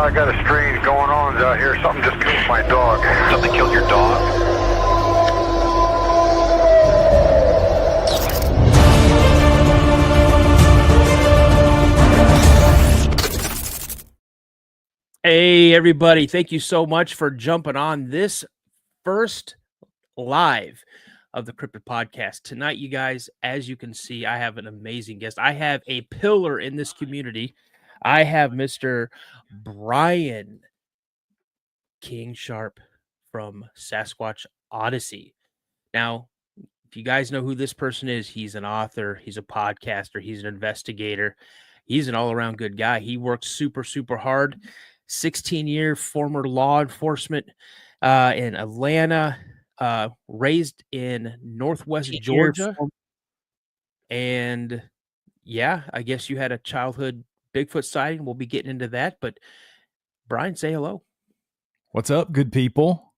I got a strange going on out here. Something just killed my dog. Something killed your dog? Hey, everybody. Thank you so much for jumping on this first live of the Cryptid podcast. Tonight, you guys, as you can see, I have an amazing guest. I have a pillar in this community. I have Mr. Brian King Sharp from Sasquatch Odyssey. Now, if you guys know who this person is, he's an author, he's a podcaster, he's an investigator, he's an all-around good guy. He works super, super hard. 16-year former law enforcement in Atlanta, raised in Northwest Georgia. And yeah, I guess you had a childhood Bigfoot sighting. We'll be getting into that. But Brian, say hello. What's up, good people?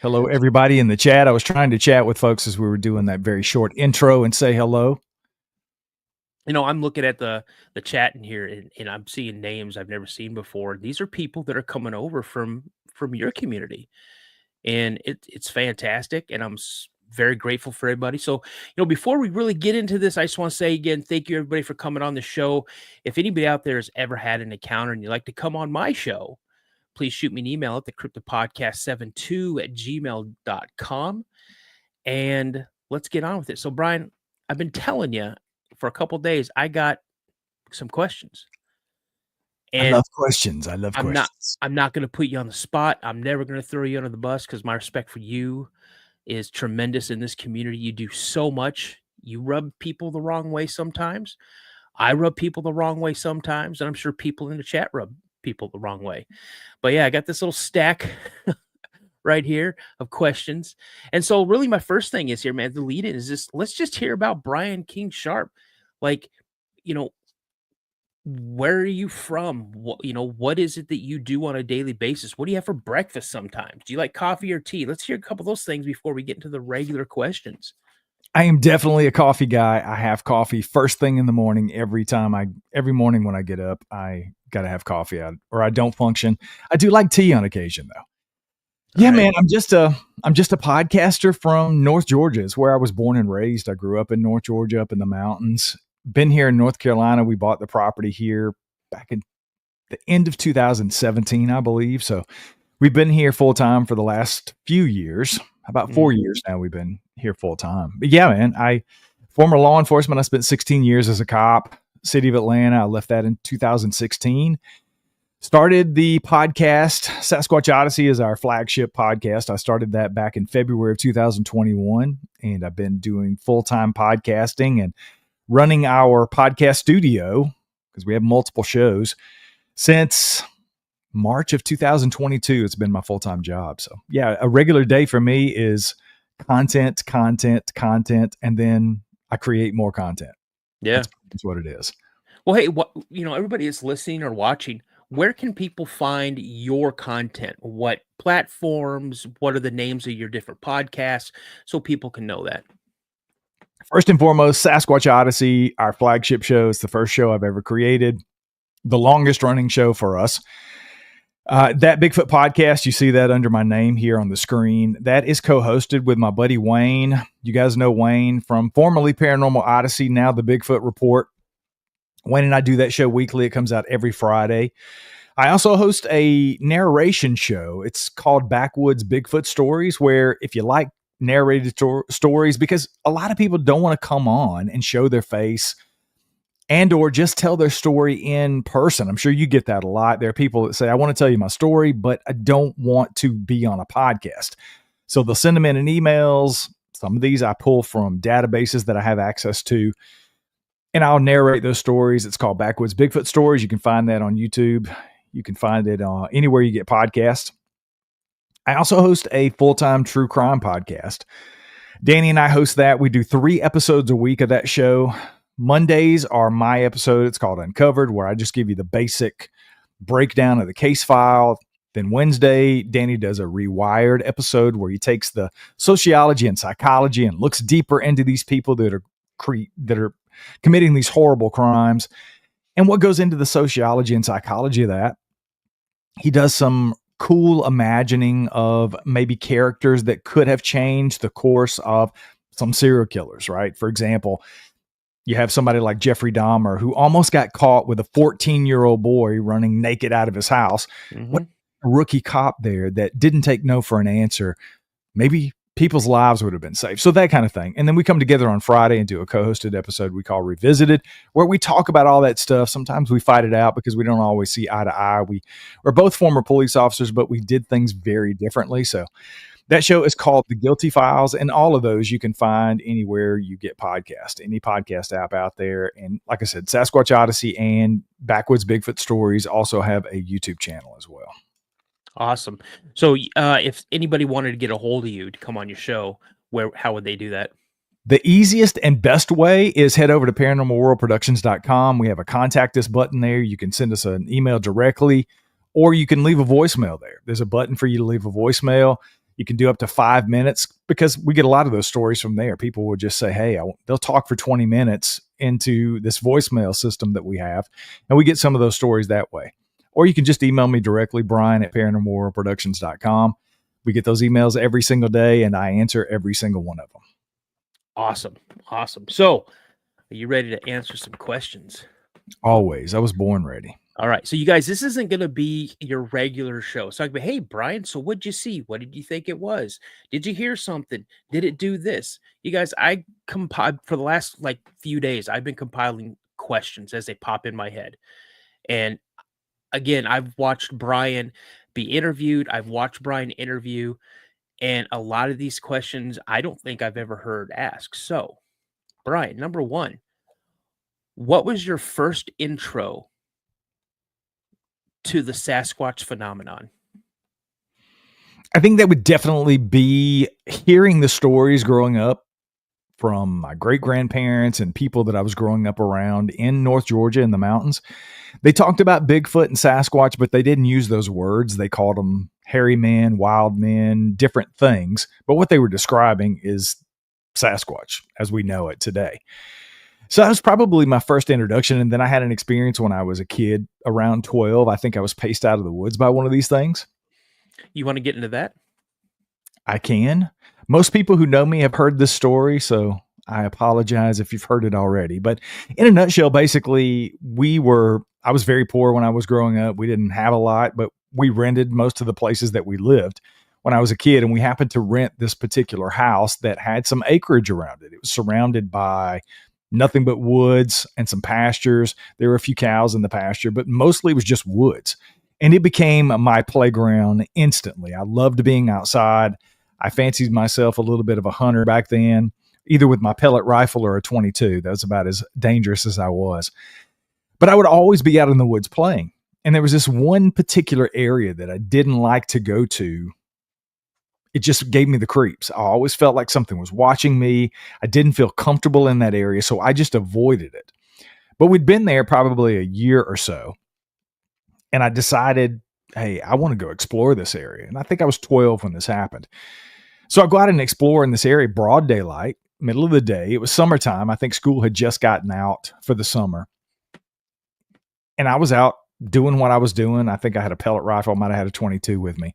Hello, everybody in the chat. I was trying to chat with folks as we were doing that very short intro and say hello. You know, I'm looking at the chat in here and I'm seeing names I've never seen before. These are people that are coming over from your community. And it's fantastic. And I'm very grateful for everybody. So, before we really get into this, I just want to say again, thank you everybody for coming on the show. If anybody out there has ever had an encounter and you'd like to come on my show, please shoot me an email at thecryptidpodcast72@gmail.com. And let's get on with it. So, Brian, I've been telling you for a couple of days, I got some questions. And I love questions. I'm not going to put you on the spot. I'm never going to throw you under the bus because my respect for you is tremendous in this community. You do so much. You rub people the wrong way sometimes. I rub people the wrong way sometimes. And I'm sure people in the chat rub people the wrong way. But yeah, I got this little stack right here of questions. And so really my first thing is here, man, the lead in is this. Let's just hear about Brian King Sharp. Like, where are you from? What is it that you do on a daily basis? What do you have for breakfast sometimes? Do you like coffee or tea? Let's hear a couple of those things before we get into the regular questions. I am definitely a coffee guy. I have coffee first thing in the morning. Every morning when I get up, I got to have coffee or I don't function. I do like tea on occasion though. Yeah, man, I'm just a podcaster from North Georgia. It's where I was born and raised. I grew up in North Georgia, up in the mountains. Been here in North Carolina. We bought the property here back in the end of 2017, I believe. So we've been here full time for the last few years. About 4 years now we've been here full time. But yeah, man, former law enforcement. I spent 16 years as a cop, city of Atlanta. I left that in 2016. Started the podcast. Sasquatch Odyssey is our flagship podcast. I started that back in February of 2021, and I've been doing full-time podcasting and running our podcast studio, because we have multiple shows, since March of 2022. It's been my full-time job. So yeah, a regular day for me is content, and then I create more content. Yeah. That's what it is. Well, hey, everybody is listening or watching. Where can people find your content? What platforms? What are the names of your different podcasts so people can know that? First and foremost, Sasquatch Odyssey, our flagship show. It's the first show I've ever created, the longest running show for us. That Bigfoot podcast, you see that under my name here on the screen. That is co-hosted with my buddy Wayne. You guys know Wayne from formerly Paranormal Odyssey, now the Bigfoot Report. Wayne and I do that show weekly. It comes out every Friday. I also host a narration show. It's called Backwoods Bigfoot Stories, where if you like narrated stories, because a lot of people don't want to come on and show their face and or just tell their story in person. I'm sure you get that a lot. There are people that say, I want to tell you my story, but I don't want to be on a podcast. So they'll send them in emails. Some of these I pull from databases that I have access to, and I'll narrate those stories. It's called Backwoods Bigfoot Stories. You can find that on YouTube. You can find it anywhere you get podcasts. I also host a full-time true crime podcast. Danny and I host that. We do 3 episodes a week of that show. Mondays are my episode. It's called Uncovered, where I just give you the basic breakdown of the case file. Then Wednesday, Danny does a Rewired episode where he takes the sociology and psychology and looks deeper into these people that are committing these horrible crimes and what goes into the sociology and psychology of that. He does some cool imagining of maybe characters that could have changed the course of some serial killers, right? For example, you have somebody like Jeffrey Dahmer who almost got caught with a 14-year-old boy running naked out of his house. What a rookie cop there that didn't take no for an answer. Maybe people's lives would have been saved. So that kind of thing. And then we come together on Friday and do a co-hosted episode we call Revisited, where we talk about all that stuff. Sometimes we fight it out because we don't always see eye to eye. We're both former police officers, but we did things very differently. So that show is called The Guilty Files, and all of those you can find anywhere you get podcasts, any podcast app out there. And like I said, Sasquatch Odyssey and Backwoods Bigfoot Stories also have a YouTube channel as well. Awesome. So if anybody wanted to get a hold of you to come on your show, how would they do that? The easiest and best way is head over to paranormalworldproductions.com. We have a contact us button there. You can send us an email directly, or you can leave a voicemail there. There's a button for you to leave a voicemail. You can do up to 5 minutes because we get a lot of those stories from there. People will just say, hey, they'll talk for 20 minutes into this voicemail system that we have, and we get some of those stories that way. Or you can just email me directly, Brian@paranormalworldproductions.com. We get those emails every single day, and I answer every single one of them. Awesome. Awesome. So are you ready to answer some questions? Always. I was born ready. All right. So you guys, this isn't going to be your regular show. So I can be, hey, Brian, so what'd you see? What did you think it was? Did you hear something? Did it do this? You guys, I compiled for the last few days. I've been compiling questions as they pop in my head. And again, I've watched Brian be interviewed. I've watched Brian interview. And a lot of these questions, I don't think I've ever heard asked. So, Brian, number one, what was your first intro to the Sasquatch phenomenon? I think that would definitely be hearing the stories growing up from my great-grandparents and people that I was growing up around in North Georgia in the mountains. They talked about Bigfoot and Sasquatch, but they didn't use those words. They called them hairy men, wild men, different things. But what they were describing is Sasquatch as we know it today. So that was probably my first introduction. And then I had an experience when I was a kid around 12. I think I was paced out of the woods by one of these things. You want to get into that? I can. Most people who know me have heard this story, so I apologize if you've heard it already. But in a nutshell, basically, I was very poor when I was growing up. We didn't have a lot, but we rented most of the places that we lived when I was a kid. And we happened to rent this particular house that had some acreage around it. It was surrounded by nothing but woods and some pastures. There were a few cows in the pasture, but mostly it was just woods. And it became my playground instantly. I loved being outside. I fancied myself a little bit of a hunter back then, either with my pellet rifle or a 22. That was about as dangerous as I was. But I would always be out in the woods playing. And there was this one particular area that I didn't like to go to. It just gave me the creeps. I always felt like something was watching me. I didn't feel comfortable in that area, so I just avoided it. But we'd been there probably a year or so. And I decided, hey, I want to go explore this area. And I think I was 12 when this happened. So I go out and explore in this area, broad daylight, middle of the day. It was summertime. I think school had just gotten out for the summer. And I was out doing what I was doing. I think I had a pellet rifle. I might have had a 22 with me.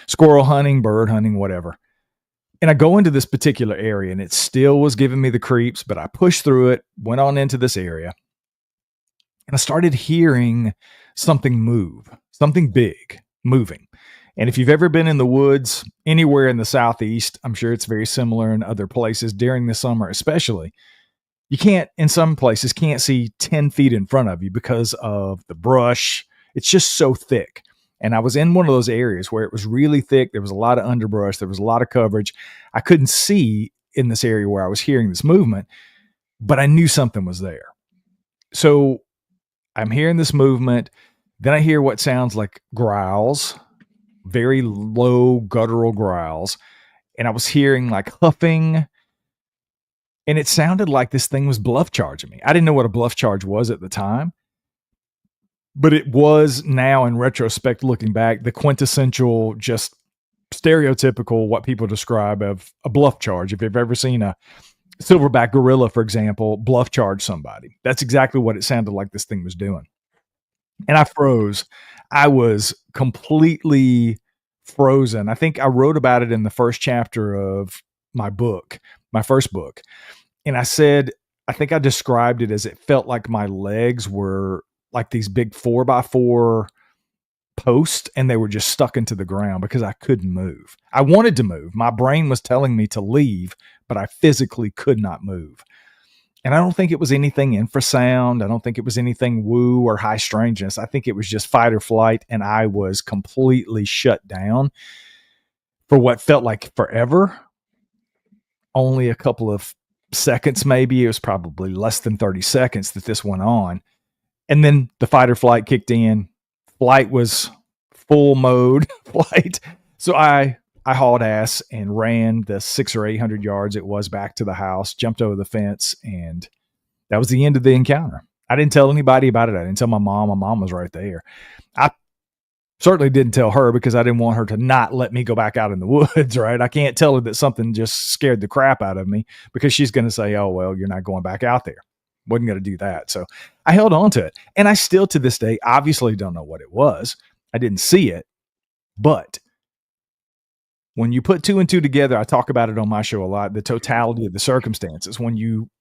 Squirrel hunting, bird hunting, whatever. And I go into this particular area and it still was giving me the creeps, but I pushed through it, went on into this area. And I started hearing something move, something big moving. And if you've ever been in the woods anywhere in the Southeast, I'm sure it's very similar in other places during the summer, especially. You can't, in some places, can't see 10 feet in front of you because of the brush. It's just so thick. And I was in one of those areas where it was really thick. There was a lot of underbrush. There was a lot of coverage. I couldn't see in this area where I was hearing this movement, but I knew something was there. So I'm hearing this movement. Then I hear what sounds like growls, very low guttural growls. And I was hearing like huffing. And it sounded like this thing was bluff charging me. I didn't know what a bluff charge was at the time. But it was now, in retrospect, looking back, the quintessential, just stereotypical, what people describe of a bluff charge. If you've ever seen a silverback gorilla, for example, bluff charge somebody, that's exactly what it sounded like this thing was doing. and I froze. I was completely frozen. I think I wrote about it in the first chapter of my book, my first book. And I said, I think I described it as it felt like my legs were like these big 4x4 posts and they were just stuck into the ground because I couldn't move. I wanted to move. My brain was telling me to leave, but I physically could not move. And I don't think it was anything infrasound. I don't think it was anything woo or high strangeness. I think it was just fight or flight. And I was completely shut down for what felt like forever. Only a couple of seconds, maybe. It was probably less than 30 seconds that this went on. And then the fight or flight kicked in. Flight was full mode flight. So I hauled ass and ran the 600 or 800 yards it was back to the house, jumped over the fence, and that was the end of the encounter. I didn't tell anybody about it. I didn't tell my mom. My mom was right there. I certainly didn't tell her because I didn't want her to not let me go back out in the woods, right? I can't tell her that something just scared the crap out of me because she's going to say, oh, well, you're not going back out there. Wasn't going to do that. So I held on to it. And I still to this day obviously don't know what it was. I didn't see it. But when you put two and two together, I talk about it on my show a lot, the totality of the circumstances. When you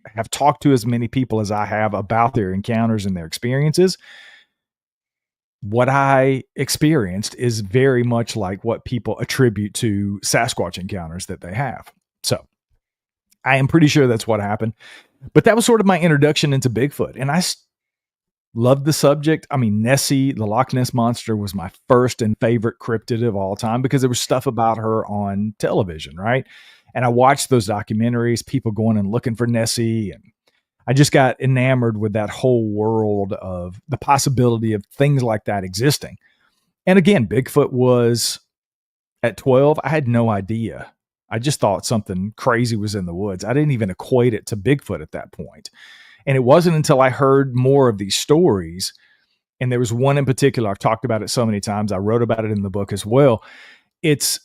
have talked to as many people as I have about their encounters and their experiences, what I experienced is very much like what people attribute to Sasquatch encounters that they have. So I am pretty sure that's what happened. But that was sort of my introduction into Bigfoot. And I loved the subject. I mean, Nessie, the Loch Ness Monster, was my first and favorite cryptid of all time because there was stuff about her on television, right? And I watched those documentaries, people going and looking for Nessie. And I just got enamored with that whole world of the possibility of things like that existing. And again, Bigfoot was at 12. I had no idea. I just thought something crazy was in the woods. I didn't even equate it to Bigfoot at that point. And it wasn't until I heard more of these stories, and there was one in particular, I've talked about it so many times, I wrote about it in the book as well. It's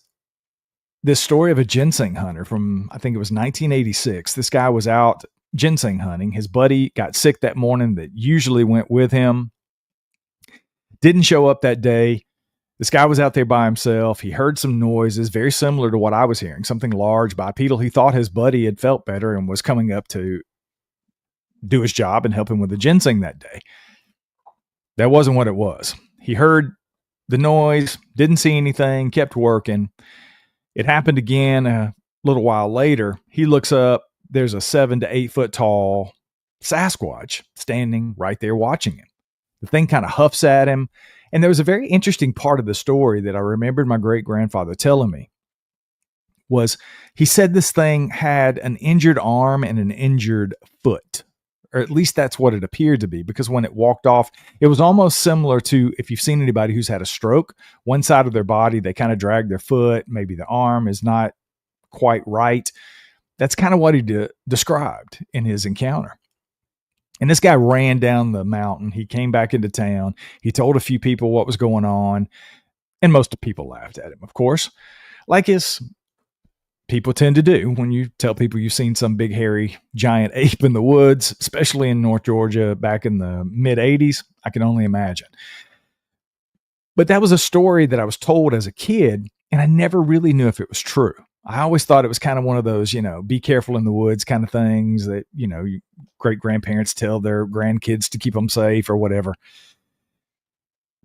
this story of a ginseng hunter from, I think it was 1986. This guy was out ginseng hunting. His buddy got sick that morning that usually went with him. Didn't show up that day. This guy was out there by himself. He heard some noises very similar to what I was hearing, something large, bipedal. He thought his buddy had felt better and was coming up to do his job and help him with the ginseng that day. That wasn't what it was. He heard the noise, didn't see anything, kept working. It happened again a little while later. He looks up. There's a 7 to 8 foot tall Sasquatch standing right there watching him. The thing kind of huffs at him. And there was a very interesting part of the story that I remembered my great grandfather telling me was he said this thing had an injured arm and an injured foot, or at least that's what it appeared to be, because when it walked off, it was almost similar to if you've seen anybody who's had a stroke, one side of their body, they kind of drag their foot, maybe the arm is not quite right. That's kind of what he described in his encounter. And this guy ran down the mountain. He came back into town. He told a few people what was going on. And most people laughed at him, of course, like his people tend to do when you tell people you've seen some big, hairy, giant ape in the woods, especially in North Georgia back in the mid 80s. I can only imagine. But that was a story that I was told as a kid, and I never really knew if it was true. I always thought it was kind of one of those, be careful in the woods kind of things that, great grandparents tell their grandkids to keep them safe or whatever.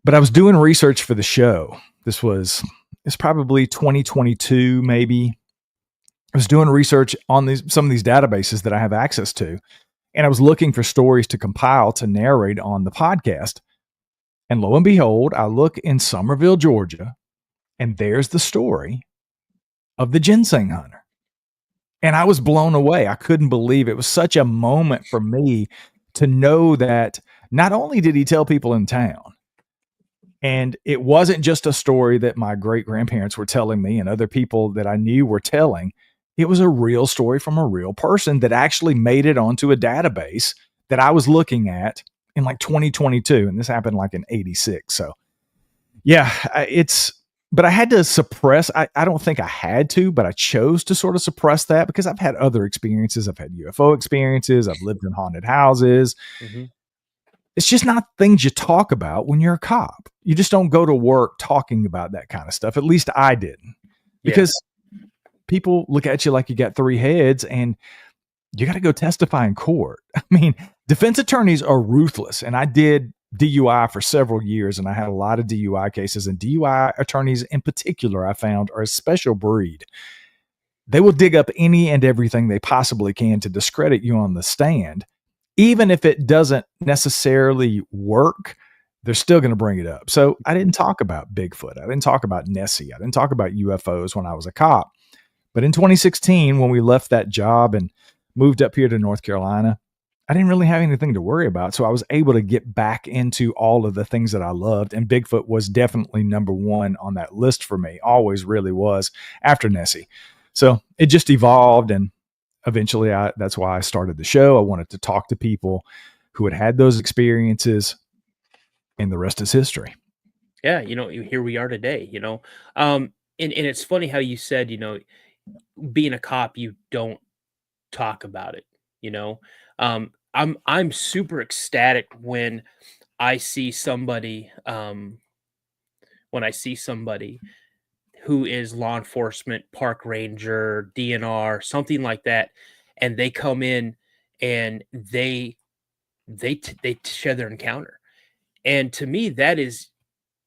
But I was doing research for the show. It's probably 2022, maybe. I was doing research on some of these databases that I have access to. And I was looking for stories to compile to narrate on the podcast. And lo and behold, I look in Summerville, Georgia, and there's the story of the ginseng hunter. And I was blown away. I couldn't believe it. It was such a moment for me to know that not only did he tell people in town, and it wasn't just a story that my great grandparents were telling me and other people that I knew were telling, it was a real story from a real person that actually made it onto a database that I was looking at in like 2022. And this happened like in 86. So yeah, but I had to suppress, I don't think I had to, but I chose to sort of suppress that because I've had other experiences. I've had UFO experiences. I've lived in haunted houses. Mm-hmm. it's just not things you talk about when you're a cop. You just don't go to work talking about that kind of stuff. At least I didn't, because people look at you like you got three heads and you got to go testify in court. I mean, defense attorneys are ruthless, and I did DUI for several years, and I had a lot of DUI cases, and DUI attorneys in particular, I found, are a special breed. They will dig up any and everything they possibly can to discredit you on the stand. Even if it doesn't necessarily work, they're still going to bring it up. So I didn't talk about Bigfoot. I didn't talk about Nessie. I didn't talk about UFOs when I was a cop. But in 2016, when we left that job and moved up here to North Carolina, I didn't really have anything to worry about. So I was able to get back into all of the things that I loved. And Bigfoot was definitely number one on that list for me. Always really was, after Nessie. So it just evolved. And eventually that's why I started the show. I wanted to talk to people who had had those experiences, and the rest is history. Yeah. Here we are today, and it's funny how you said, being a cop, you don't talk about it, I'm super ecstatic when I see somebody who is law enforcement, park ranger, DNR, something like that, and they come in and they share their encounter. And to me, that is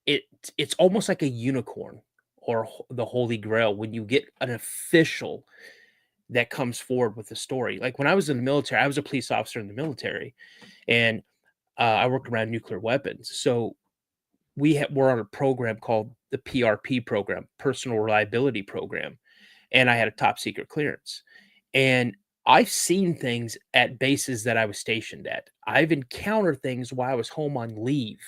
it's almost like a unicorn or the holy grail when you get an official that comes forward with a story. Like when I was in the military, I was a police officer in the military, and I worked around nuclear weapons. So we're on a program called the PRP program, Personal Reliability Program, and I had a top secret clearance. And I've seen things at bases that I was stationed at. I've encountered things while I was home on leave.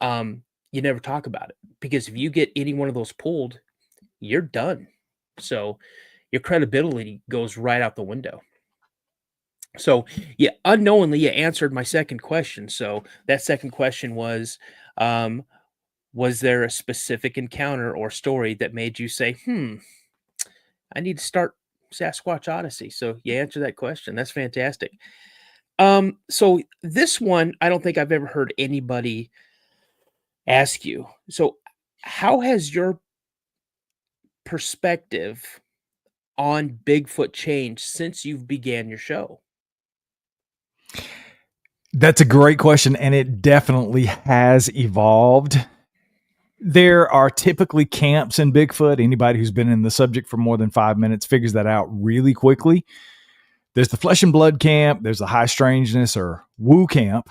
You never talk about it, because if you get any one of those pulled, you're done. So your credibility goes right out the window. So yeah, unknowingly, you answered my second question. So that second question was there a specific encounter or story that made you say, I need to start Sasquatch Odyssey? So you answer that question. That's fantastic. So this one, I don't think I've ever heard anybody ask you. So how has your perspective on Bigfoot changed since you've began your show? That's a great question, and it definitely has evolved. There are typically camps in Bigfoot. Anybody who's been in the subject for more than 5 minutes figures that out really quickly. There's the flesh and blood camp. There's the high strangeness or woo camp.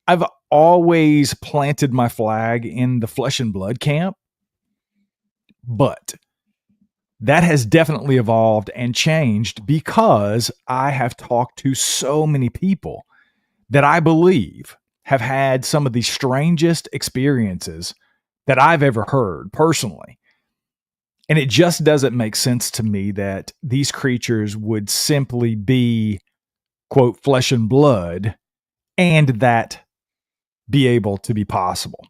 I've always planted my flag in the flesh and blood camp, but that has definitely evolved and changed because I have talked to so many people that I believe have had some of the strangest experiences that I've ever heard personally. And it just doesn't make sense to me that these creatures would simply be, quote, flesh and blood, and that be able to be possible.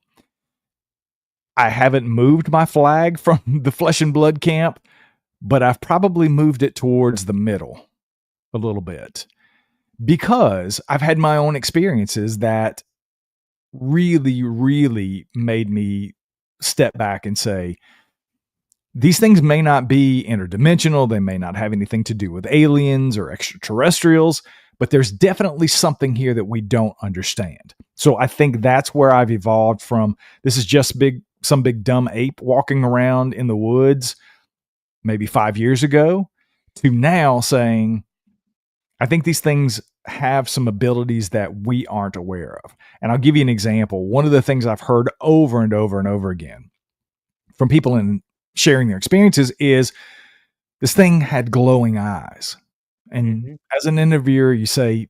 I haven't moved my flag from the flesh and blood camp, but I've probably moved it towards the middle a little bit, because I've had my own experiences that really, really made me step back and say, these things may not be interdimensional. They may not have anything to do with aliens or extraterrestrials, but there's definitely something here that we don't understand. So I think that's where I've evolved from. This is just some big dumb ape walking around in the woods maybe 5 years ago, to now saying, I think these things have some abilities that we aren't aware of. And I'll give you an example. One of the things I've heard over and over and over again from people in sharing their experiences is this thing had glowing eyes. And as an interviewer, you say,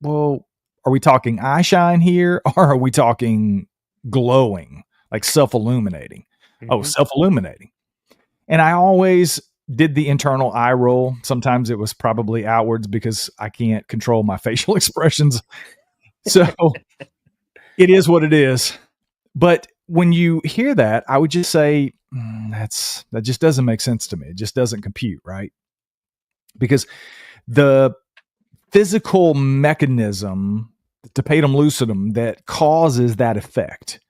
well, are we talking eye shine here, or are we talking glowing, like self-illuminating? Oh, self-illuminating. And I always did the internal eye roll. Sometimes it was probably outwards because I can't control my facial expressions. So it is what it is. But when you hear that, I would just say, that just doesn't make sense to me. It just doesn't compute, right? Because the physical mechanism, tapetum lucidum that causes that effect.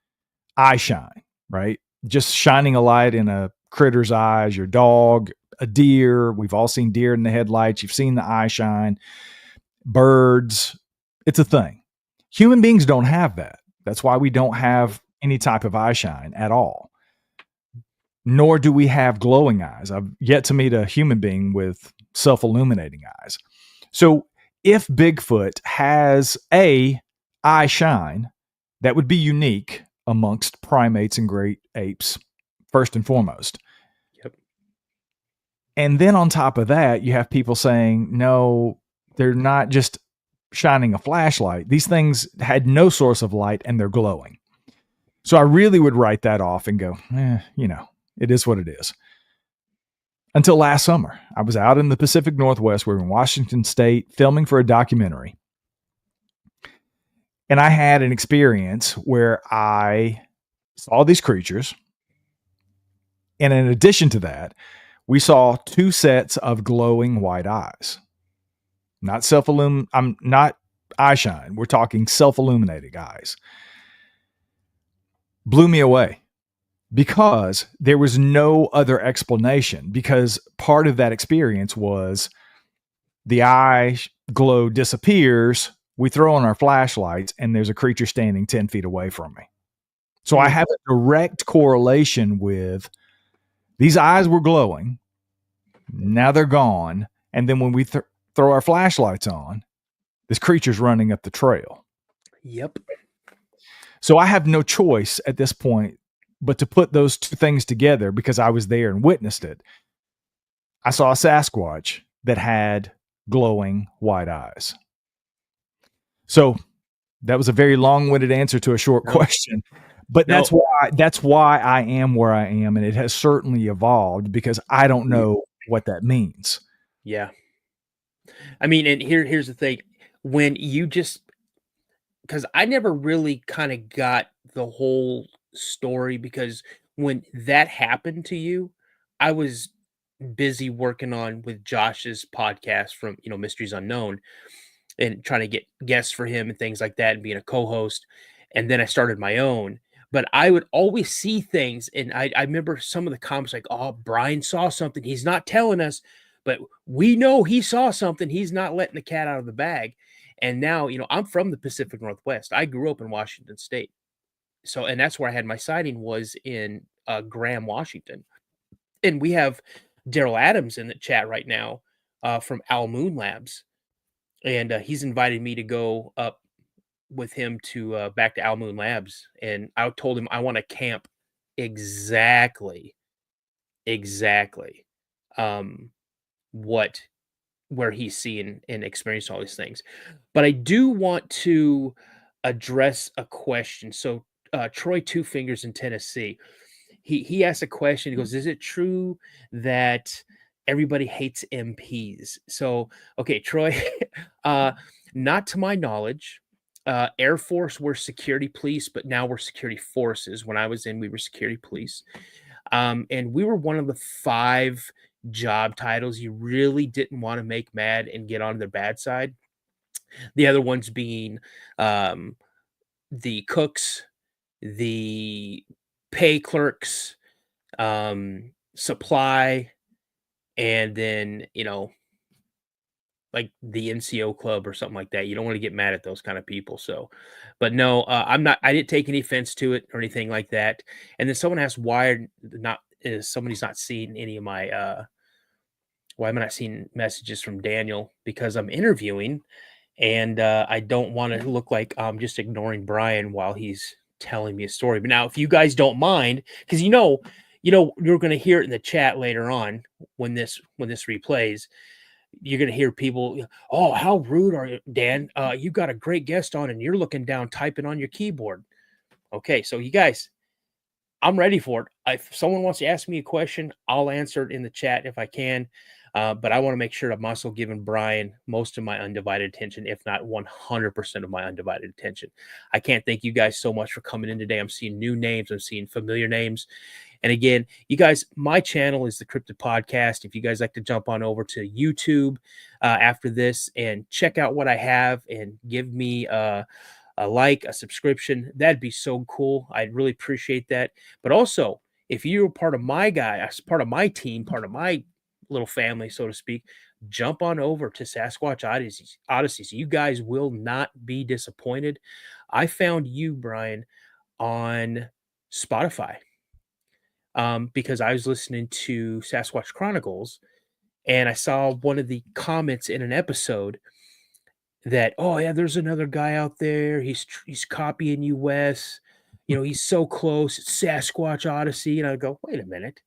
Eye shine, right? Just shining a light in a critter's eyes, your dog, a deer. We've all seen deer in the headlights. You've seen the eye shine. Birds. It's a thing. Human beings don't have that. That's why we don't have any type of eye shine at all. Nor do we have glowing eyes. I've yet to meet a human being with self-illuminating eyes. So if Bigfoot has a eye shine, that would be unique amongst primates and great apes, first and foremost. Yep. And then on top of that, you have people saying, no, they're not just shining a flashlight. These things had no source of light and they're glowing. So I really would write that off and go, it is what it is. Until last summer, I was out in the Pacific Northwest. We were in Washington State filming for a documentary. And I had an experience where I saw these creatures. And in addition to that, we saw 2 sets of glowing white eyes. I'm not eye shine. We're talking self-illuminating eyes. Blew me away. Because there was no other explanation, because part of that experience was the eye glow disappears, we throw on our flashlights, and there's a creature standing 10 feet away from me. So I have a direct correlation with these eyes were glowing, now they're gone, and then when we throw our flashlights on, this creature's running up the trail. Yep. So I have no choice at this point but to put those 2 things together because I was there and witnessed it. I saw a Sasquatch that had glowing white eyes. So that was a very long-winded answer to a short question, but that's why I am where I am. And it has certainly evolved because I don't know what that means. Yeah. I mean, and here's the thing. When you because I never really kind of got the whole story, because when that happened to you, I was busy working on with Josh's podcast from Mysteries Unknown and trying to get guests for him and things like that and being a co-host. And then I started my own, but I would always see things. And I remember some of the comments like, oh, Brian saw something. He's not telling us, but we know he saw something. He's not letting the cat out of the bag. And now, I'm from the Pacific Northwest. I grew up in Washington State. So, and that's where I had my sighting, was in Graham, Washington. And we have Daryl Adams in the chat right now from Owl Moon Labs. And he's invited me to go up with him to back to Owl Moon Labs. And I told him I want to camp exactly where he's seeing and experiencing all these things. But I do want to address a question. So Troy Two Fingers in Tennessee, he asked a question. He goes, is it true that everybody hates MPs? So, okay, Troy, not to my knowledge. Air Force were security police, but now we're security forces. When I was in, we were security police. And we were one of the 5 job titles you really didn't want to make mad and get on their bad side. The other ones being the cooks, the pay clerks, supply, and then like the NCO club or something like that. You don't want to get mad at those kind of people. So, but no, I didn't take any offense to it or anything like that. And then someone asked why somebody's not seeing any of my why am I not seeing messages from Daniel? Because I'm interviewing, and I don't want to look like I'm just ignoring Brian while he's telling me a story. But now, if you guys don't mind, because you're going to hear it in the chat later on when this replays. You're going to hear people, oh, how rude are you, Dan? You got a great guest on, and you're looking down typing on your keyboard. Okay, so you guys, I'm ready for it. If someone wants to ask me a question, I'll answer it in the chat if I can. But I want to make sure I'm also giving Brian most of my undivided attention, if not 100% of my undivided attention. I can't thank you guys so much for coming in today. I'm seeing new names. I'm seeing familiar names. And again, you guys, my channel is the Cryptid Podcast. If you guys like to jump on over to YouTube after this and check out what I have and give me a like, a subscription, that'd be so cool. I'd really appreciate that. But also, if you're part of my part of my team, part of my little family, so to speak, jump on over to Sasquatch Odysseys. You guys will not be disappointed. I found you, Brian, on Spotify because I was listening to Sasquatch Chronicles and I saw one of the comments in an episode that, oh yeah, there's another guy out there. He's copying you, Wes. You know, he's so close. It's Sasquatch Odyssey. And I go, wait a minute.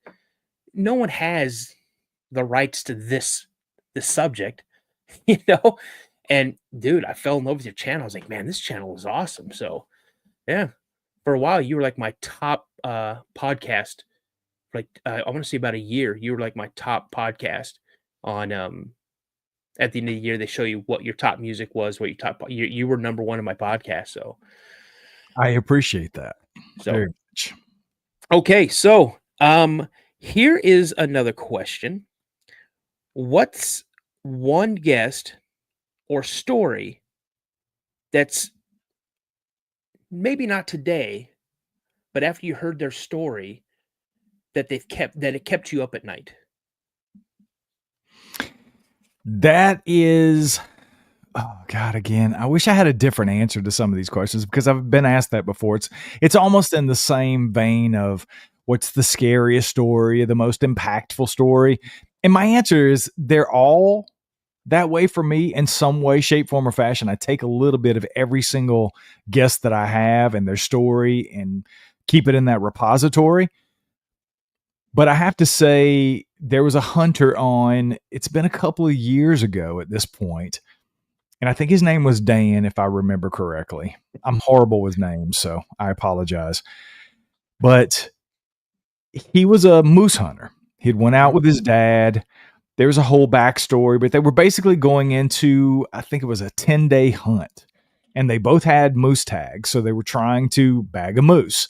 No one has the rights to this subject, you know? And dude, I fell in love with your channel. I was like, man, this channel is awesome. So yeah, for a while you were like my top podcast. Like I want to say about a year, you were like my top podcast on at the end of the year, they show you what your top music was, what your top you were number one in my podcast. So I appreciate that very much. Okay, so here is another question. What's one guest or story that's maybe not today, but after you heard their story that it kept you up at night? That is, oh God, again, I wish I had a different answer to some of these questions because I've been asked that before. It's almost in the same vein of what's the scariest story, the most impactful story. And my answer is they're all that way for me in some way, shape, form, or fashion. I take a little bit of every single guest that I have and their story and keep it in that repository. But I have to say, there was a hunter on, it's been a couple of years ago at this point, and I think his name was Dan, if I remember correctly. I'm horrible with names, so I apologize. But he was a moose hunter. He'd went out with his dad. There's a whole backstory, but they were basically going into, I think it was a 10-day hunt, and they both had moose tags, so they were trying to bag a moose.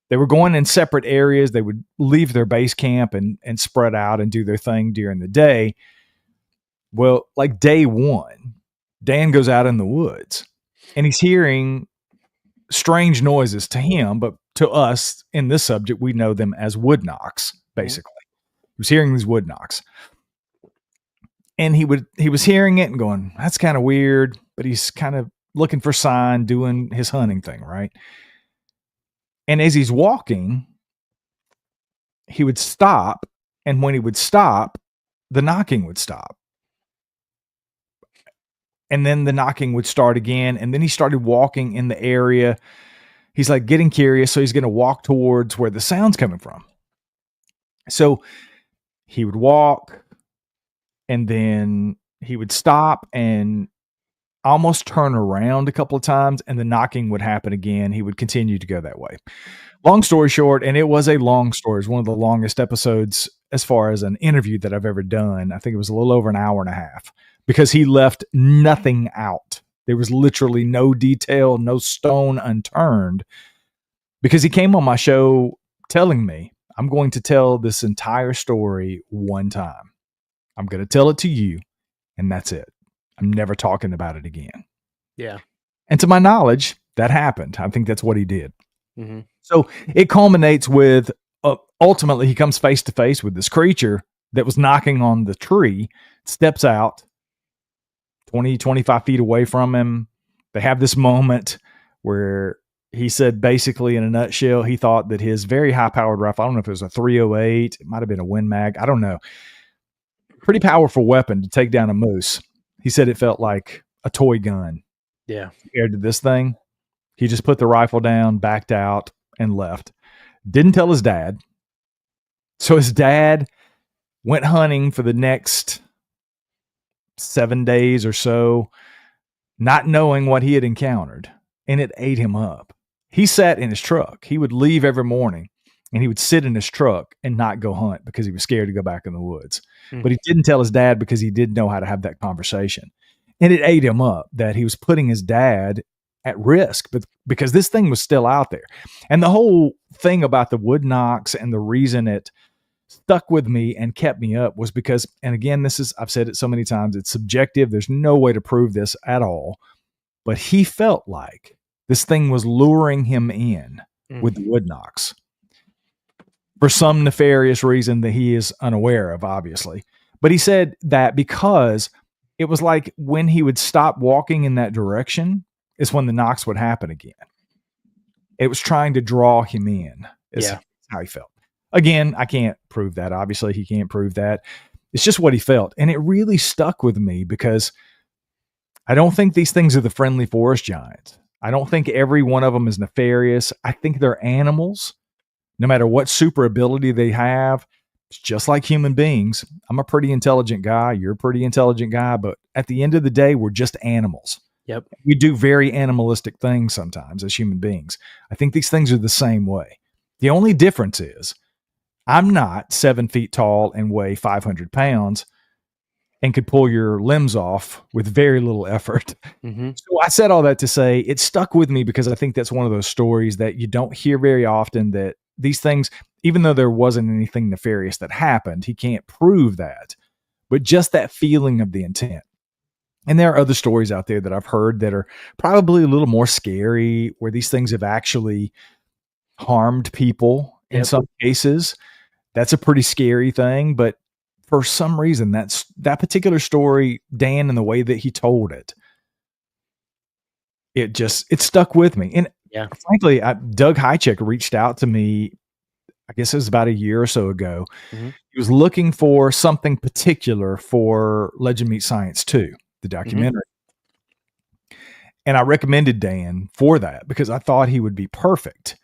They were going in separate areas. They would leave their base camp and spread out and do their thing during the day. Well, like day one, Dan goes out in the woods and he's hearing strange noises to him, but to us in this subject, we know them as wood knocks, basically. He was hearing these wood knocks. And he was hearing it and going, that's kind of weird, but he's kind of looking for sign, doing his hunting thing, right? And as he's walking, he would stop. And when he would stop, the knocking would stop. And then the knocking would start again. And then he started walking in the area. He's like getting curious. So he's going to walk towards where the sound's coming from. So he would walk and then he would stop and almost turn around a couple of times, and the knocking would happen again. He would continue to go that way. Long story short, and it was a long story. It was one of the longest episodes as far as an interview that I've ever done. I think it was a little over an hour and a half because he left nothing out. There was literally no detail, no stone unturned, because he came on my show telling me, I'm going to tell this entire story one time. I'm going to tell it to you, and that's it. I'm never talking about it again. Yeah. And to my knowledge, that happened. I think that's what he did. Mm-hmm. So it culminates with, ultimately, he comes face to face with this creature that was knocking on the tree, steps out 20, 25 feet away from him. They have this moment where he said, basically, in a nutshell, he thought that his very high-powered rifle, I don't know if it was a 308, it might have been a Win Mag, I don't know. Pretty powerful weapon to take down a moose. He said it felt like a toy gun. Yeah. Compared to this thing, he just put the rifle down, backed out, and left. Didn't tell his dad. So his dad went hunting for the next 7 days or so, not knowing what he had encountered, and it ate him up. He sat in his truck. He would leave every morning, and he would sit in his truck and not go hunt because he was scared to go back in the woods. But he didn't tell his dad because he didn't know how to have that conversation. And it ate him up that he was putting his dad at risk, but because this thing was still out there. And the whole thing about the wood knocks and the reason it stuck with me and kept me up was because, and again, I've said it so many times, it's subjective. There's no way to prove this at all, but he felt like this thing was luring him in with the wood knocks for some nefarious reason that he is unaware of, obviously. But he said that because it was like when he would stop walking in that direction is when the knocks would happen again. It was trying to draw him in. Is how he felt. Again, I can't prove that. Obviously, he can't prove that. It's just what he felt. And it really stuck with me because I don't think these things are the friendly forest giants. I don't think every one of them is nefarious. I think they're animals. No matter what super ability they have, it's just like human beings. I'm a pretty intelligent guy. You're a pretty intelligent guy. But at the end of the day, we're just animals. Yep. We do very animalistic things sometimes as human beings. I think these things are the same way. The only difference is I'm not 7 feet tall and weigh 500 pounds and could pull your limbs off with very little effort. Mm-hmm. So I said all that to say it stuck with me because I think that's one of those stories that you don't hear very often, that these things, even though there wasn't anything nefarious that happened, he can't prove that, but just that feeling of the intent. And there are other stories out there that I've heard that are probably a little more scary, where these things have actually harmed people in some cases. That's a pretty scary thing. But for some reason, that particular story, Dan, and the way that he told it, it stuck with me. And frankly, Doug Hychek reached out to me, I guess it was about a year or so ago. Mm-hmm. He was looking for something particular for Legend Meets Science 2, the documentary. Mm-hmm. And I recommended Dan for that because I thought he would be perfect.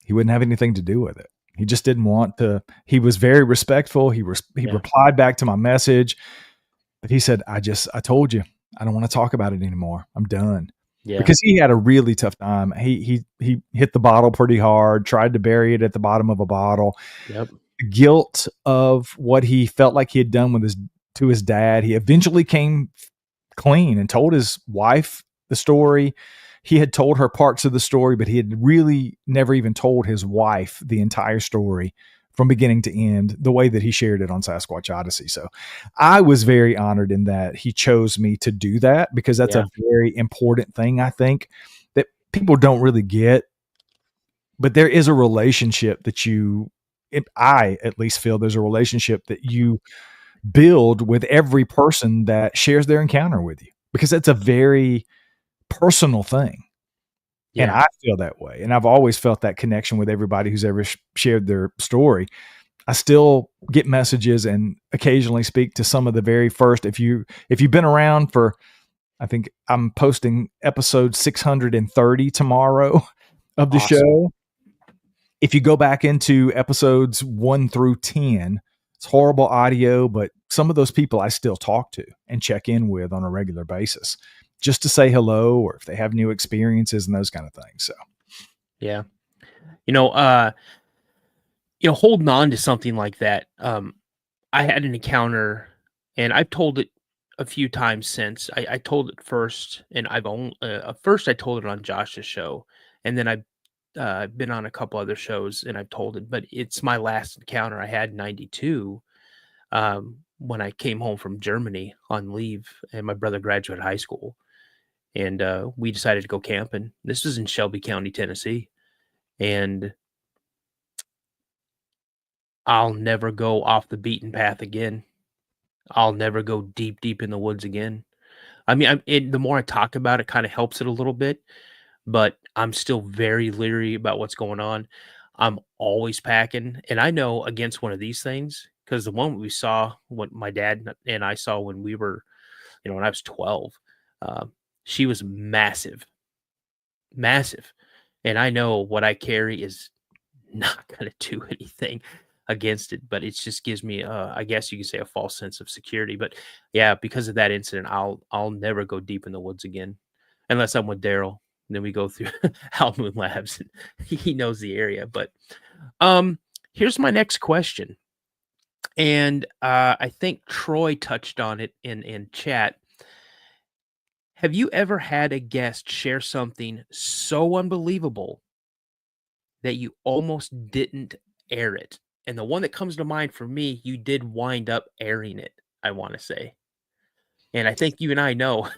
He wouldn't have anything to do with it. He just didn't want to. He was very respectful. He replied back to my message, but he said, I told you, I don't want to talk about it anymore. I'm done. Yeah. Because he had a really tough time. He hit the bottle pretty hard, tried to bury it at the bottom of a bottle. Yep. The guilt of what he felt like he had done to his dad. He eventually came clean and told his wife the story. He had told her parts of the story, but he had really never even told his wife the entire story from beginning to end, the way that he shared it on Sasquatch Odyssey. So I was very honored in that he chose me to do that, because that's a very important thing, I think, that people don't really get. But there is a relationship that I at least feel there's a relationship that you build with every person that shares their encounter with you, because that's a very personal thing. Yeah. And I feel that way. And I've always felt that connection with everybody who's ever shared their story. I still get messages and occasionally speak to some of the very first. If you've been around for, I think I'm posting episode 630 tomorrow of the show. If you go back into episodes 1 through 10, it's horrible audio, but some of those people I still talk to and check in with on a regular basis, just to say hello, or if they have new experiences and those kind of things. So, yeah, holding on to something like that. I had an encounter, and I've told it a few times since. I told it first, and first I told it on Josh's show, and then I've been on a couple other shows and I've told it, but it's my last encounter I had in 92. When I came home from Germany on leave, and my brother graduated high school. And we decided to go camping. This was in Shelby County, Tennessee. And I'll never go off the beaten path again. I'll never go deep in the woods again. I mean, the more I talk about it, kind of helps it a little bit. But I'm still very leery about what's going on. I'm always packing. And I know against one of these things, because the one we saw, what my dad and I saw when we were, when I was 12, she was massive. And I know what I carry is not going to do anything against it, but it just gives me, I guess you could say, a false sense of security. But yeah, because of that incident, I'll never go deep in the woods again, unless I'm with Daryl. Then we go through Half Moon Labs, and he knows the area. But here's my next question. And I think Troy touched on it in chat. Have you ever had a guest share something so unbelievable that you almost didn't air it? And the one that comes to mind for me, you did wind up airing it, I want to say. And I think you and I know.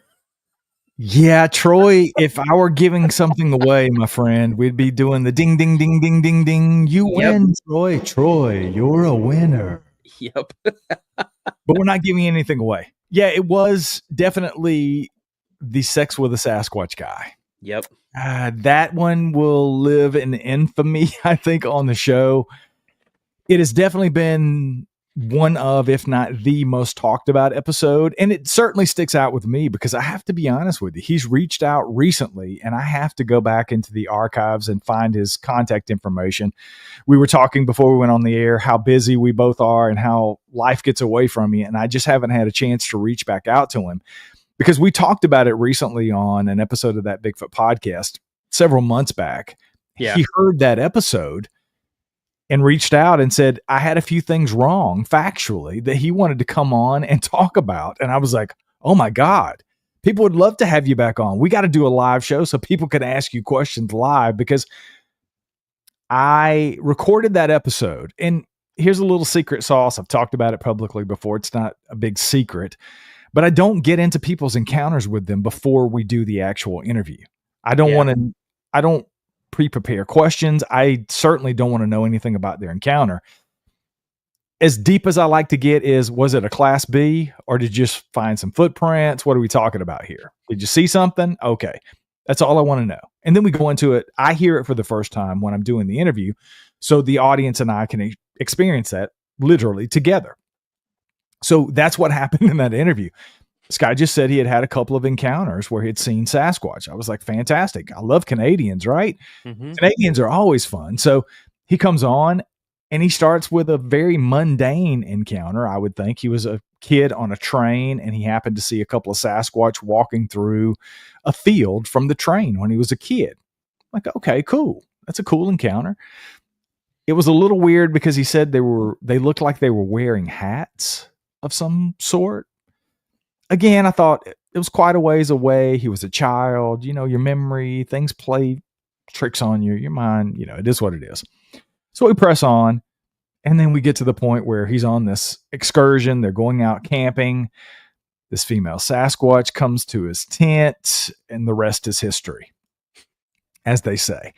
Yeah, Troy, if I were giving something away, my friend, we'd be doing the ding, ding, ding, ding, ding, ding. You Yep. win, Troy. Troy, you're a winner. Yep. But we're not giving anything away. Yeah, it was definitely the sex with a Sasquatch guy. Yep. That one will live in infamy, I think, on the show. It has definitely been one of, if not the most talked about episode. And it certainly sticks out with me because I have to be honest with you. He's reached out recently and I have to go back into the archives and find his contact information. We were talking before we went on the air, how busy we both are and how life gets away from you. And I just haven't had a chance to reach back out to him because we talked about it recently on an episode of that Bigfoot podcast several months back. Yeah. He heard that episode and reached out and said, I had a few things wrong factually that he wanted to come on and talk about. And I was like, oh my God, people would love to have you back on. We got to do a live show so people can ask you questions live, because I recorded that episode. And here's a little secret sauce. I've talked about it publicly before. It's not a big secret, but I don't get into people's encounters with them before we do the actual interview. I don't pre-prepare questions. I certainly don't want to know anything about their encounter. As deep as I like to get is, was it a class B or did you just find some footprints? What are we talking about here? Did you see something? Okay. That's all I want to know. And then we go into it. I hear it for the first time when I'm doing the interview. So the audience and I can experience that literally together. So that's what happened in that interview. This guy just said he had had a couple of encounters where he had seen Sasquatch. I was like, fantastic. I love Canadians, right? Mm-hmm. Canadians are always fun. So he comes on and he starts with a very mundane encounter. I would think he was a kid on a train and he happened to see a couple of Sasquatch walking through a field from the train when he was a kid. I'm like, okay, cool. That's a cool encounter. It was a little weird because he said they looked like they were wearing hats of some sort. Again, I thought it was quite a ways away. He was a child, your memory, things play tricks on you, your mind, it is what it is. So we press on and then we get to the point where he's on this excursion. They're going out camping. This female Sasquatch comes to his tent and the rest is history, as they say.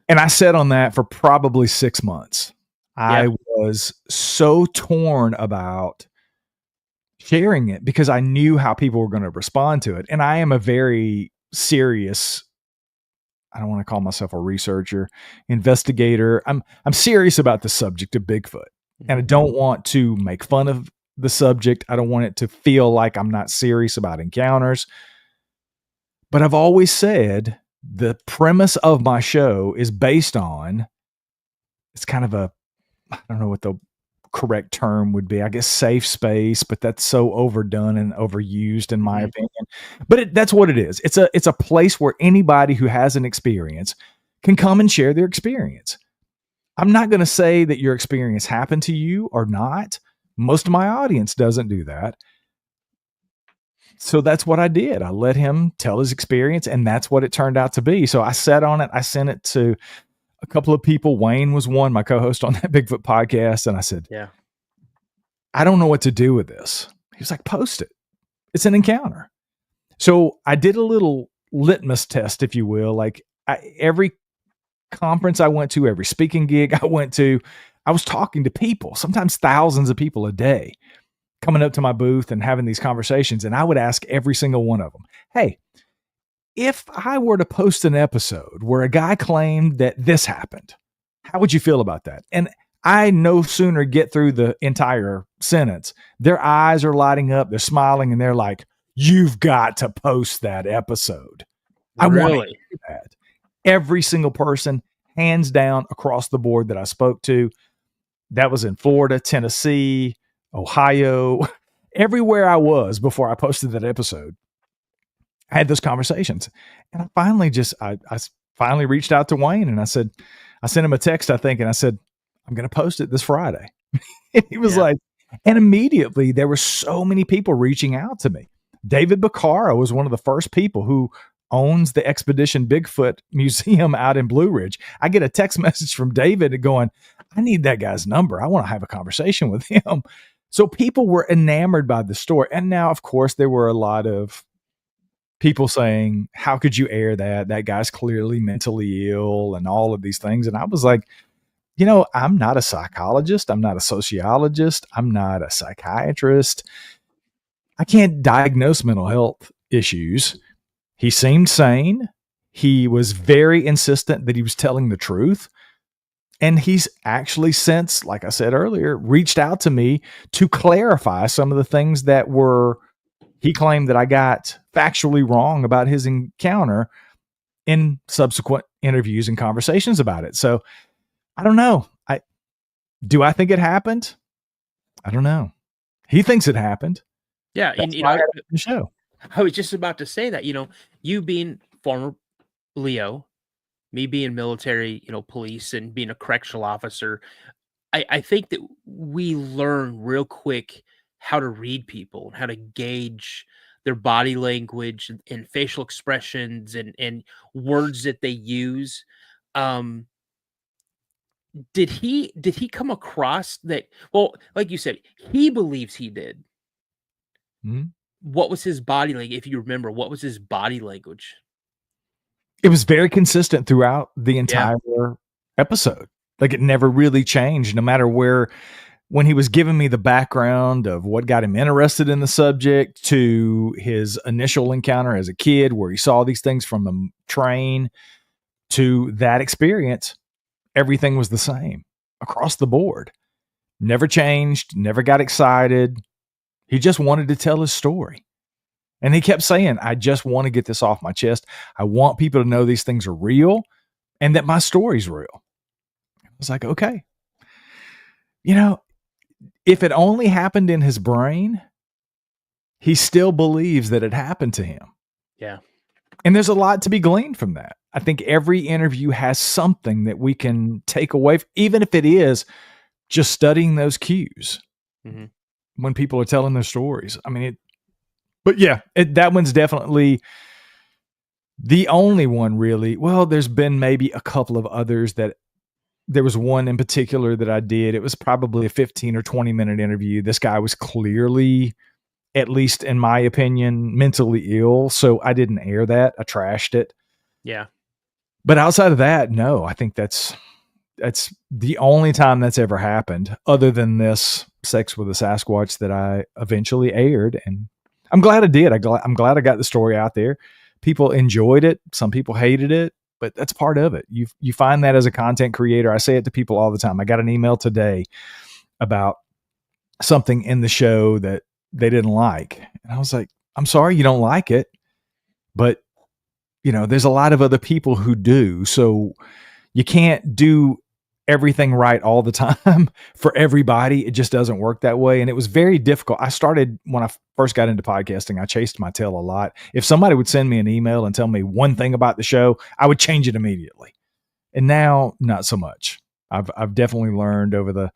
And I sat on that for probably 6 months. Yeah. I was so torn about sharing it because I knew how people were going to respond to it. And I am a very serious, I don't want to call myself a researcher, investigator. I'm serious about the subject of Bigfoot. And I don't want to make fun of the subject. I don't want it to feel like I'm not serious about encounters. But I've always said the premise of my show is based on, it's kind of a, I don't know what the correct term would be, I guess safe space, but that's so overdone and overused in my opinion. But that's what it is. It's a place where anybody who has an experience can come and share their experience. I'm not going to say that your experience happened to you or not. Most of my audience doesn't do that. So that's what I did. I let him tell his experience, and that's what it turned out to be. So I sat on it. I sent it to a couple of people. Wayne was one, my co-host on that Bigfoot podcast. And I said, yeah, I don't know what to do with this. He was like, post it. It's an encounter. So I did a little litmus test, if you will. Like every conference I went to, every speaking gig I went to, I was talking to people, sometimes thousands of people a day, coming up to my booth and having these conversations. And I would ask every single one of them, hey, if I were to post an episode where a guy claimed that this happened, how would you feel about that? And I no sooner get through the entire sentence, their eyes are lighting up, they're smiling, and they're like, you've got to post that episode. I want to do that. Every single person, hands down, across the board that I spoke to, that was in Florida, Tennessee, Ohio, everywhere I was before I posted that episode, I had those conversations. And I finally reached out to Wayne and I said, I sent him a text, I think, and I said, I'm going to post it this Friday. And he was like, and immediately there were so many people reaching out to me. David Beccaro was one of the first people who owns the Expedition Bigfoot Museum out in Blue Ridge. I get a text message from David going, I need that guy's number. I want to have a conversation with him. So people were enamored by the story. And now, of course, there were a lot of people saying, how could you air that? That guy's clearly mentally ill and all of these things. And I was like, I'm not a psychologist. I'm not a sociologist. I'm not a psychiatrist. I can't diagnose mental health issues. He seemed sane. He was very insistent that he was telling the truth. And he's actually since, like I said earlier, reached out to me to clarify some of the things that he claimed that I got factually wrong about his encounter in subsequent interviews and conversations about it. So I don't know. Do I think it happened? I don't know. He thinks it happened. Yeah. That's And, why I had it in the show. I was just about to say that, you being former Leo, me being military, police and being a correctional officer, I think that we learn real quick how to read people and how to gauge their body language and facial expressions and words that they use. Did he come across that? Well, like you said, he believes he did. Mm-hmm. What was his body language? If you remember, what was his body language? It was very consistent throughout the entire episode. Like it never really changed, no matter when he was giving me the background of what got him interested in the subject to his initial encounter as a kid, where he saw these things from the train to that experience, everything was the same across the board. Never changed, never got excited. He just wanted to tell his story. And he kept saying, I just want to get this off my chest. I want people to know these things are real and that my story's real. I was like, okay. If it only happened in his brain, he still believes that it happened to him. Yeah. And there's a lot to be gleaned from that. I think every interview has something that we can take away, even if it is just studying those cues when people are telling their stories. I mean, that one's definitely the only one really. Well, there's been maybe a couple of others that there was one in particular that I did. It was probably a 15 or 20 minute interview. This guy was clearly, at least in my opinion, mentally ill. So I didn't air that. I trashed it. Yeah. But outside of that, no, I think that's the only time that's ever happened other than this Sex with a Sasquatch that I eventually aired. And I'm glad I did. I'm glad I got the story out there. People enjoyed it. Some people hated it, but that's part of it. You find that as a content creator. I say it to people all the time. I got an email today about something in the show that they didn't like. And I was like, I'm sorry you don't like it, but there's a lot of other people who do. So you can't do everything right all the time for everybody. It just doesn't work that way. And it was very difficult. I started when I first got into podcasting, I chased my tail a lot. If somebody would send me an email and tell me one thing about the show, I would change it immediately. And now not so much. I've definitely learned over the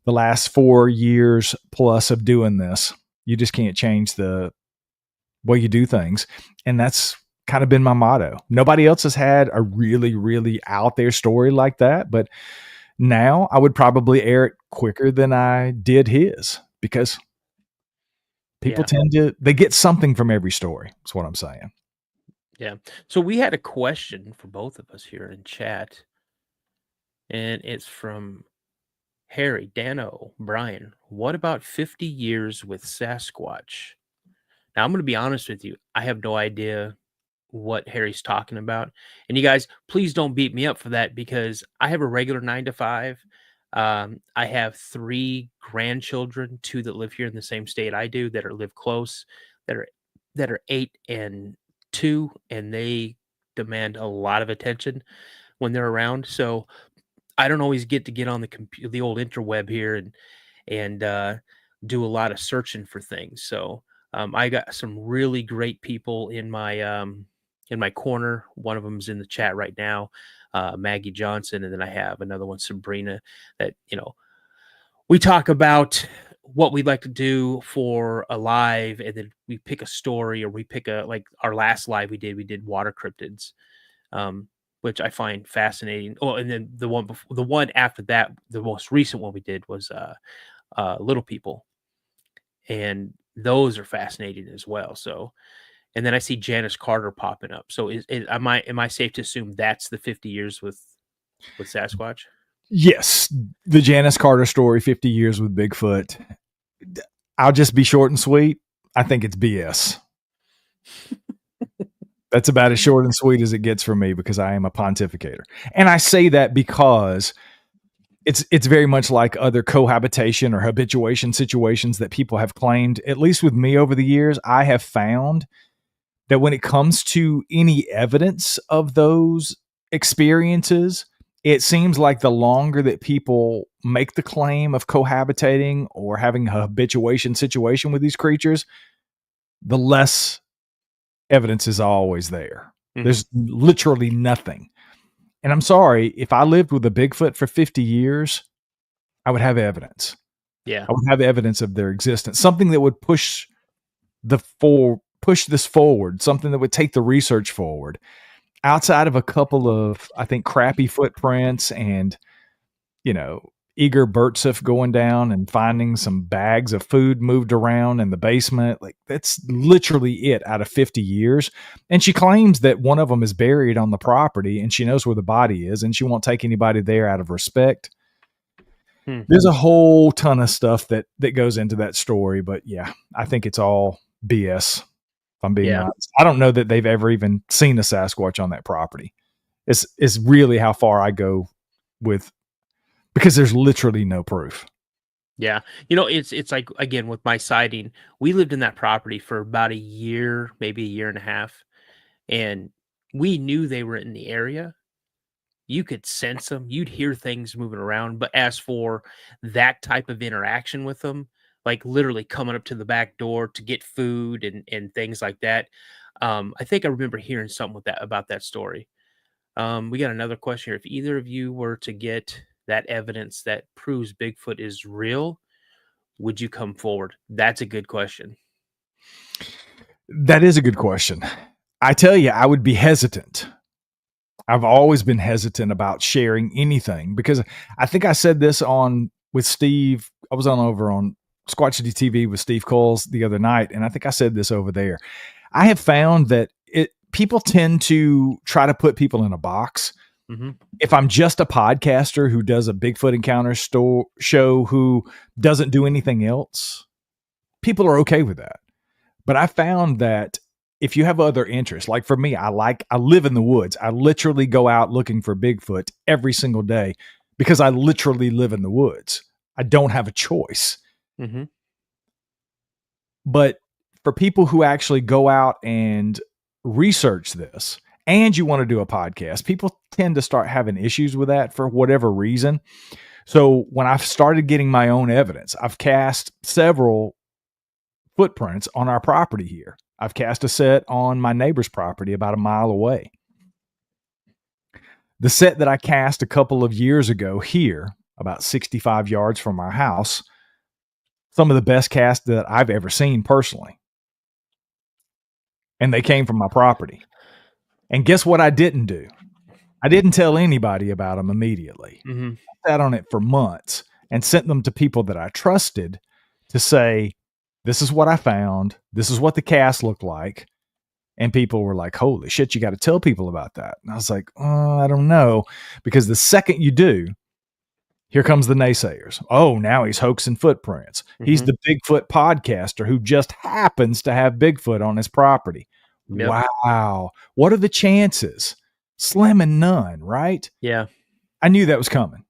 last 4 years plus of doing this, you just can't change the way you do things. And that's kind of been my motto. Nobody else has had a really, really out there story like that, but now I would probably air it quicker than I did his because people they get something from every story. That's what I'm saying. Yeah. So we had a question for both of us here in chat, and it's from Harry, Dano, Brian. What about 50 years with Sasquatch? Now, I'm going to be honest with you. I have no idea what Harry's talking about. And you guys, please don't beat me up for that because I have a regular 9 to 5. I have 3 grandchildren, 2 that live here in the same state I do that live close, that are 8 and 2, and they demand a lot of attention when they're around. So I don't always get on the old interweb here and do a lot of searching for things. So I got some really great people in my corner. One of them is in the chat right now, Maggie Johnson, and then I have another one, Sabrina, that we talk about what we'd like to do for a live, and then we pick a story, or we pick like our last live we did water cryptids, which I find fascinating. Oh, and then the one after that, the most recent one we did was little people, and those are fascinating as well. So, and then I see Janice Carter popping up. So am I safe to assume that's the 50 years with Sasquatch? Yes, the Janice Carter story, 50 years with Bigfoot. I'll just be short and sweet. I think it's BS. That's about as short and sweet as it gets for me, because I am a pontificator. And I say that because it's very much like other cohabitation or habituation situations that people have claimed. At least with me over the years, I have found that when it comes to any evidence of those experiences, it seems like the longer that people make the claim of cohabitating or having a habituation situation with these creatures, the less evidence is always there. Mm-hmm. There's literally nothing. And I'm sorry, if I lived with a Bigfoot for 50 years, I would have evidence. Yeah. I would have evidence of their existence. Something that would push this forward, something that would take the research forward. Outside of a couple of, I think, crappy footprints and, Eager Burtseff going down and finding some bags of food moved around in the basement. Like, that's literally it out of 50 years. And she claims that one of them is buried on the property and she knows where the body is and she won't take anybody there out of respect. There's a whole ton of stuff that goes into that story. But yeah, I think it's all BS. If I'm being honest. I don't know that they've ever even seen a Sasquatch on that property. It's really how far I go with, because there's literally no proof. Yeah. It's like, again, with my sighting, we lived in that property for about a year, maybe a year and a half. And we knew they were in the area. You could sense them. You'd hear things moving around. But as for that type of interaction with them, like literally coming up to the back door to get food and things like that, I think I remember hearing something about that story. We got another question here. If either of you were to get that evidence that proves Bigfoot is real, would you come forward? That's a good question. That is a good question. I tell you, I would be hesitant. I've always been hesitant about sharing anything, because I think I said this with Steve. I was over on Squatch TV with Steve Coles the other night, and I think I said this over there. I have found that people tend to try to put people in a box. Mm-hmm. If I'm just a podcaster who does a Bigfoot encounter show who doesn't do anything else, people are okay with that. But I found that if you have other interests, like for me, I live in the woods. I literally go out looking for Bigfoot every single day because I literally live in the woods. I don't have a choice. Mm-hmm. But for people who actually go out and research this, and you want to do a podcast, people tend to start having issues with that for whatever reason. So when I've started getting my own evidence, I've cast several footprints on our property here. I've cast a set on my neighbor's property about a mile away. The set that I cast a couple of years ago here, about 65 yards from our house, some of the best casts that I've ever seen personally. And they came from my property. And guess what I didn't do? I didn't tell anybody about them immediately. Mm-hmm. I sat on it for months and sent them to people that I trusted to say, this is what I found. This is what the cast looked like. And people were like, holy shit, you got to tell people about that. And I was like, I don't know. Because the second you do, here comes the naysayers. Oh, now he's hoaxing footprints. Mm-hmm. He's the Bigfoot podcaster who just happens to have Bigfoot on his property. Yep. Wow. What are the chances? Slim and none, right? Yeah. I knew that was coming.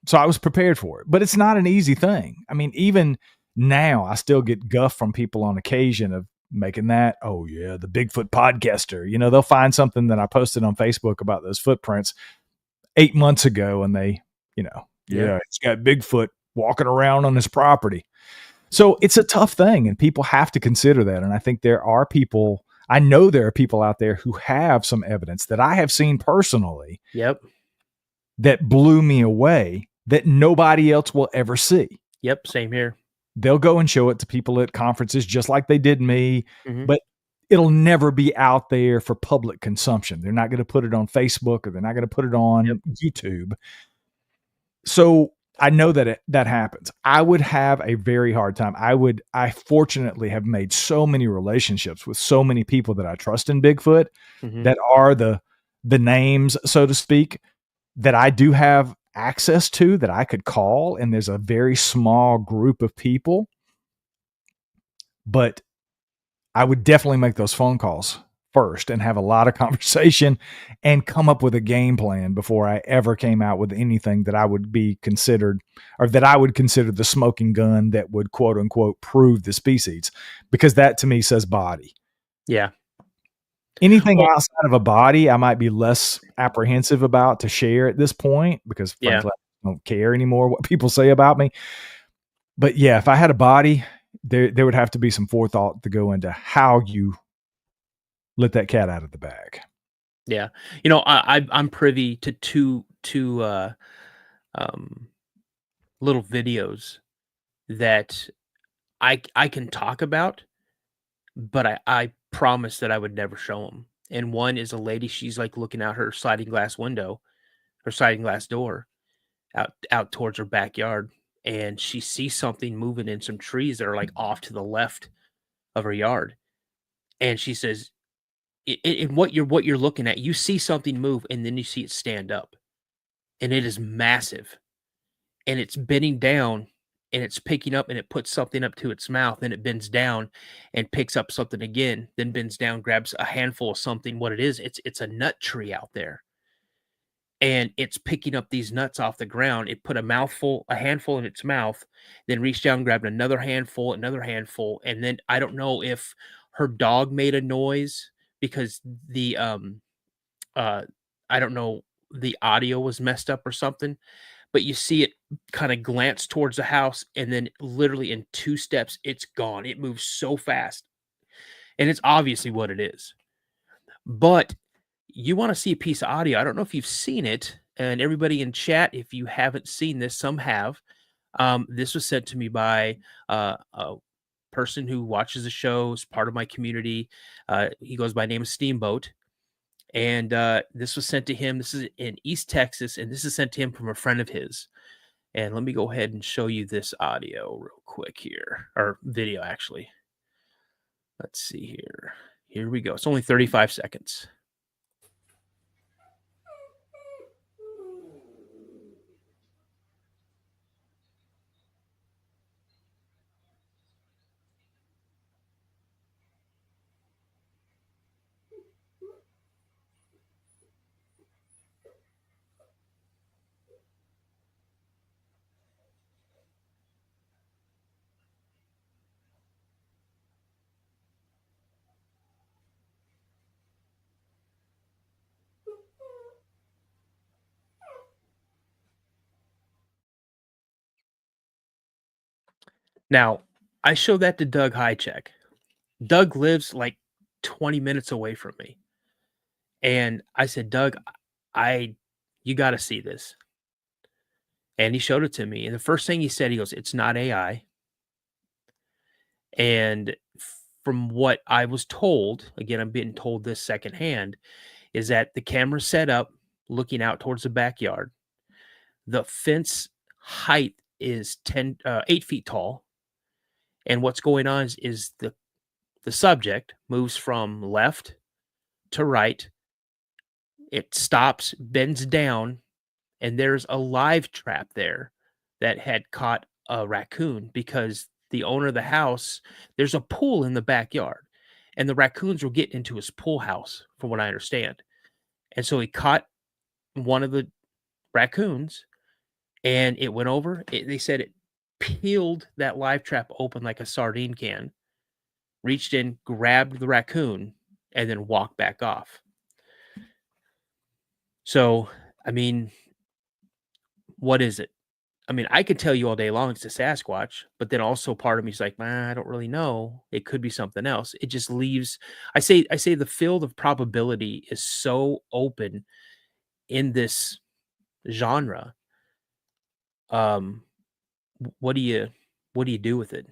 So I was prepared for it. But it's not an easy thing. I mean, even now, I still get guff from people on occasion of making that, oh, yeah, the Bigfoot podcaster. They'll find something that I posted on Facebook about those footprints 8 months ago, and they, yeah, it's got Bigfoot walking around on his property. So it's a tough thing, and people have to consider that. And I think I know there are people out there who have some evidence that I have seen personally. Yep. That blew me away that nobody else will ever see. Yep. Same here. they'll go and show it to people at conferences just like they did me, Mhm. but it'll never be out there for public consumption. They're not going to put it on Facebook or they're not going to put it on YouTube. So I know that that happens. I would have a very hard time. I fortunately have made so many relationships with so many people that I trust in Bigfoot Mhm. that are the names, so to speak, that I do have access to that I could call. And there's a very small group of people, but I would definitely make those phone calls first and have a lot of conversation and come up with a game plan before I ever came out with anything that I would be considered, or that I would consider the smoking gun that would quote unquote prove the species, because that to me says body. Yeah. Anything outside of a body, I might be less apprehensive about to share at this point because frankly, I don't care anymore what people say about me. But yeah, if I had a body, there would have to be some forethought to go into how you let that cat out of the bag. Yeah. I'm privy to two little videos that I can talk about, but I promise that I would never show them. And one is a lady, she's like looking out her sliding glass window, her sliding glass door out towards her backyard, and she sees something moving in some trees that are like off to the left of her yard. And she says, in what you're looking at, you see something move and then you see it stand up. And it is massive. And it's bending down and it's picking up and it puts something up to its mouth, and it bends down and picks up something again, then bends down, grabs a handful of something. What it is, it's a nut tree out there. And it's picking up these nuts off the ground. It put a handful in its mouth, then reached down, grabbed another handful, and then I don't know if her dog made a noise because uh I don't know, the audio was messed up or something, but you see it kind of glance towards the house, and then literally in 2 steps, it's gone. It moves so fast, and it's obviously what it is. But you wanna see a piece of audio, I don't know if you've seen it, and everybody in chat, if you haven't seen this, some have. This was sent to me by, a person who watches the show, is part of my community. He goes by name of Steamboat, and, this was sent to him. This is in East Texas, and this is sent to him from a friend of his. And let me go ahead and show you this audio real quick here, or video actually. Let's see here. Here we go. It's only 35 seconds. Now, I showed that to Doug Highcheck. Doug lives like 20 minutes away from me. And I said, Doug, I you got to see this. And he showed it to me. And the first thing he said, he goes, "It's not AI." And from what I was told, again, I'm being told this secondhand, is that the camera's set up looking out towards the backyard. The fence height is 8 feet tall. And what's going on is the subject moves from left to right. It stops, bends down, and there's a live trap there that had caught a raccoon because the owner of the house, there's a pool in the backyard, and the raccoons were getting into his pool house, from what I understand. And so he caught one of the raccoons, and it went over. They said it peeled that live trap open like a sardine can, reached in, grabbed the raccoon, and then walked back off. So, I mean, what is it? I mean, I could tell you all day long it's a Sasquatch, but then also part of me is like, man, I don't really know. It could be something else. It just leaves. I say the field of probability is so open in this genre. Um, what do you what do you do with it?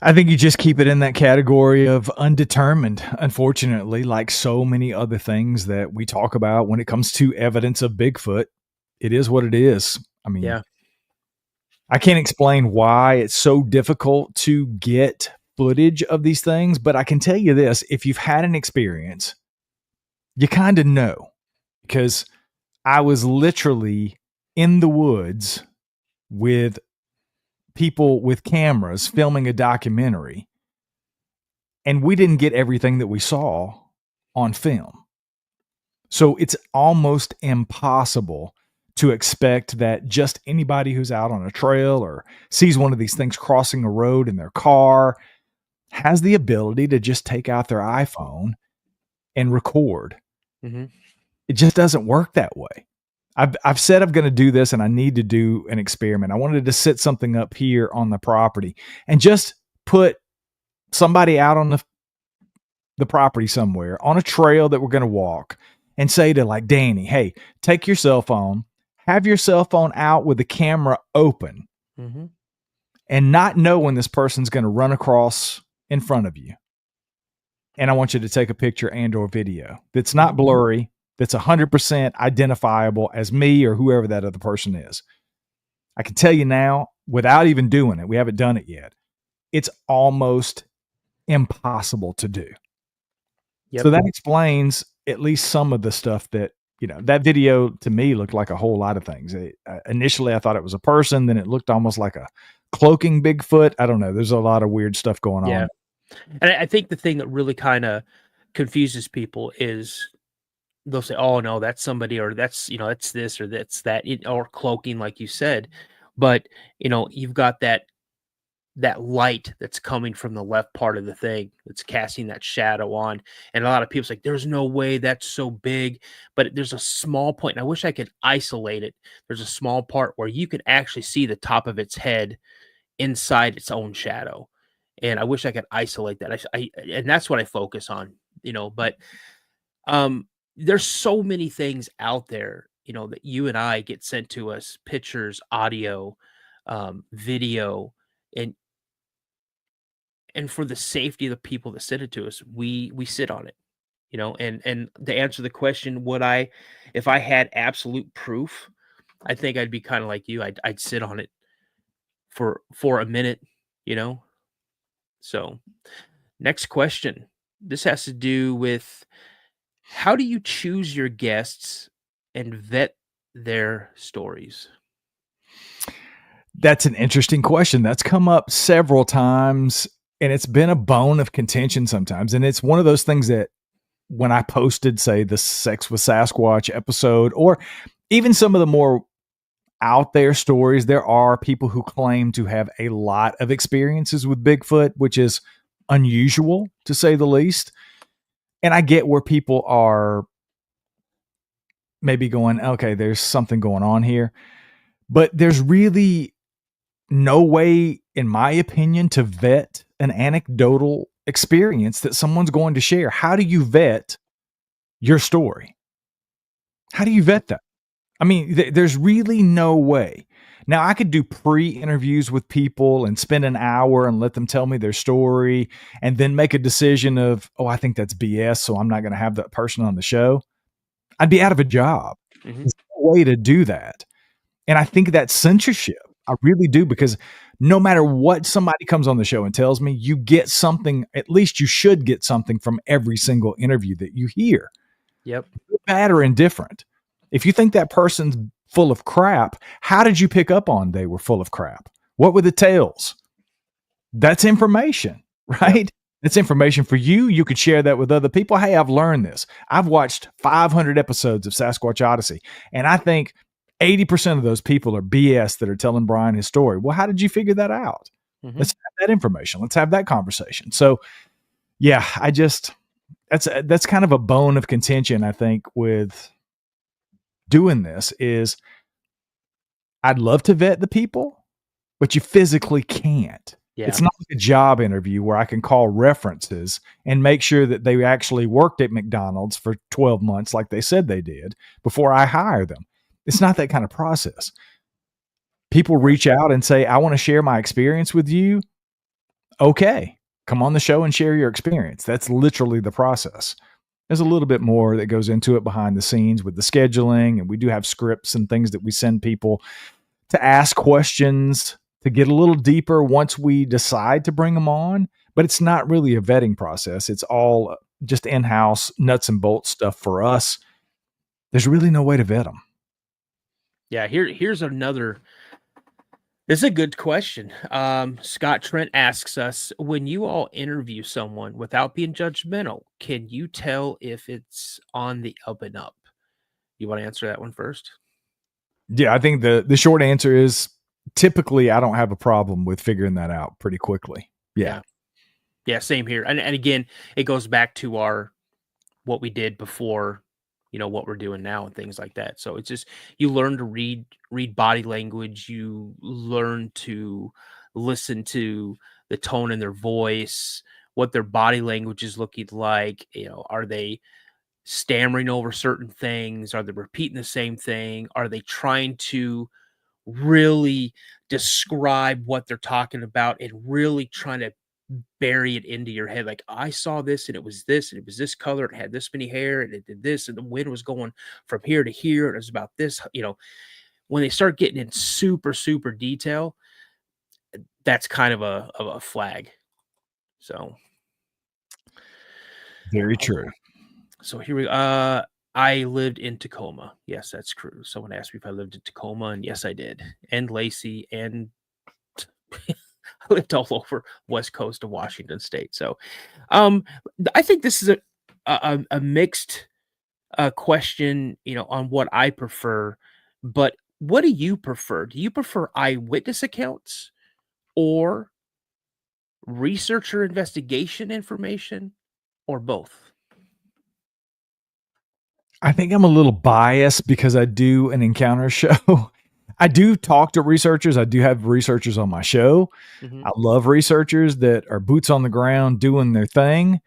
I think you just keep it in that category of undetermined, unfortunately, like so many other things that we talk about when it comes to evidence of Bigfoot. It is what it is. I mean, Yeah. I can't explain why it's so difficult to get footage of these things, but I can tell you this, if you've had an experience, you kind of know, because I was literally in the woods with people with cameras filming a documentary, and we didn't get everything that we saw on film. So it's almost impossible to expect that just anybody who's out on a trail or sees one of these things crossing a road in their car has the ability to just take out their iPhone and record. Mm-hmm. It just doesn't work that way. I've said I'm going to do this, and I need to do an experiment. I wanted to set something up here on the property and just put somebody out on the property somewhere on a trail that we're going to walk and say to like Danny, hey, take your cell phone, have your cell phone out with the camera open, Mm-hmm. and not know when this person's going to run across in front of you. And I want you to take a picture and or video that's not blurry, that's 100% identifiable as me or whoever that other person is. I can tell you now, without even doing it, we haven't done it yet, it's almost impossible to do. Yep. So that explains at least some of the stuff that, you know, that video to me looked like a whole lot of things. Initially, I thought it was a person. Then it looked almost like a cloaking Bigfoot. I don't know. There's a lot of weird stuff going on. And I think the thing that really kind of confuses people is they'll say, oh, no, that's somebody, or that's, you know, it's this or that's that, or cloaking, like you said. But, you know, you've got that light that's coming from the left part of the thing that's casting that shadow on. And a lot of people's like, there's no way that's so big, but there's a small point. And I wish I could isolate it. There's a small part where you can actually see the top of its head inside its own shadow. And I wish I could isolate that. And that's what I focus on, you know, but there's so many things out there, you know, that you and I get sent to us, pictures, audio, video, and for the safety of the people that send it to us, we sit on it, you know, and to answer the question, if I had absolute proof, I think I'd be kind of like you. I'd sit on it for a minute, you know? So next question. This has to do with, how do you choose your guests and vet their stories? That's an interesting question. That's come up several times, and it's been a bone of contention sometimes. And it's one of those things that when I posted, say, the Sex with Sasquatch episode, or even some of the more out there stories, there are people who claim to have a lot of experiences with Bigfoot, which is unusual to say the least. And I get where people are maybe going, okay, there's something going on here, but there's really no way, in my opinion, to vet an anecdotal experience that someone's going to share. How do you vet your story? How do you vet that? I mean, there's really no way. Now, I could do pre-interviews with people and spend an hour and let them tell me their story and then make a decision of, oh, I think that's BS, so I'm not going to have that person on the show. I'd be out of a job. Mm-hmm. There's no way to do that. And I think that's censorship. I really do, because no matter what somebody comes on the show and tells me, you get something, at least you should get something from every single interview that you hear. Yep. Good, bad, or indifferent. If you think that person's full of crap, how did you pick up on they were full of crap? What were the tales? That's information, right? Yep. It's information for you. You could share that with other people. Hey, I've learned this. I've watched 500 episodes of Sasquatch Odyssey, and I think 80% of those people are BS that are telling Brian his story. Well, how did you figure that out? Mm-hmm. Let's have that information. Let's have that conversation. So, yeah, that's kind of a bone of contention, I think, with doing this is I'd love to vet the people, but you physically can't. Yeah. It's not like a job interview where I can call references and make sure that they actually worked at McDonald's for 12 months like they said they did before I hire them. It's not that kind of process. People reach out and say, I want to share my experience with you. Okay, come on the show and share your experience. That's literally the process. There's a little bit more that goes into it behind the scenes with the scheduling, and we do have scripts and things that we send people to ask questions to get a little deeper once we decide to bring them on. But it's not really a vetting process. It's all just in-house nuts and bolts stuff for us. There's really no way to vet them. Yeah, here's another. This is a good question. Scott Trent asks us, when you all interview someone without being judgmental, can you tell if it's on the up and up? You want to answer that one first? Yeah, I think the short answer is typically I don't have a problem with figuring that out pretty quickly. Yeah. Yeah, same here. And again, it goes back to what we did before, what we're doing now and things like that. So it's just, you learn to read body language. You learn to listen to the tone in their voice, what their body language is looking like. Are they stammering over certain things? Are they repeating the same thing? Are they trying to really describe what they're talking about and really trying to bury it into your head? Like, I saw this and it was this and it was this color, it had this many hair and it did this and the wind was going from here to here and it was about this. When they start getting in super detail, that's kind of a flag. So Very true. So here we go. I lived in Tacoma. Yes, that's true. Someone asked me if I lived in Tacoma, and yes, I did. And Lacey, and I lived all over West Coast of Washington State. So, I think this is a mixed question, on what I prefer. But what do you prefer? Do you prefer eyewitness accounts or researcher investigation information, or both? I think I'm a little biased because I do an encounter show. I do talk to researchers. I do have researchers on my show. Mhm. I love researchers that are boots on the ground doing their thing.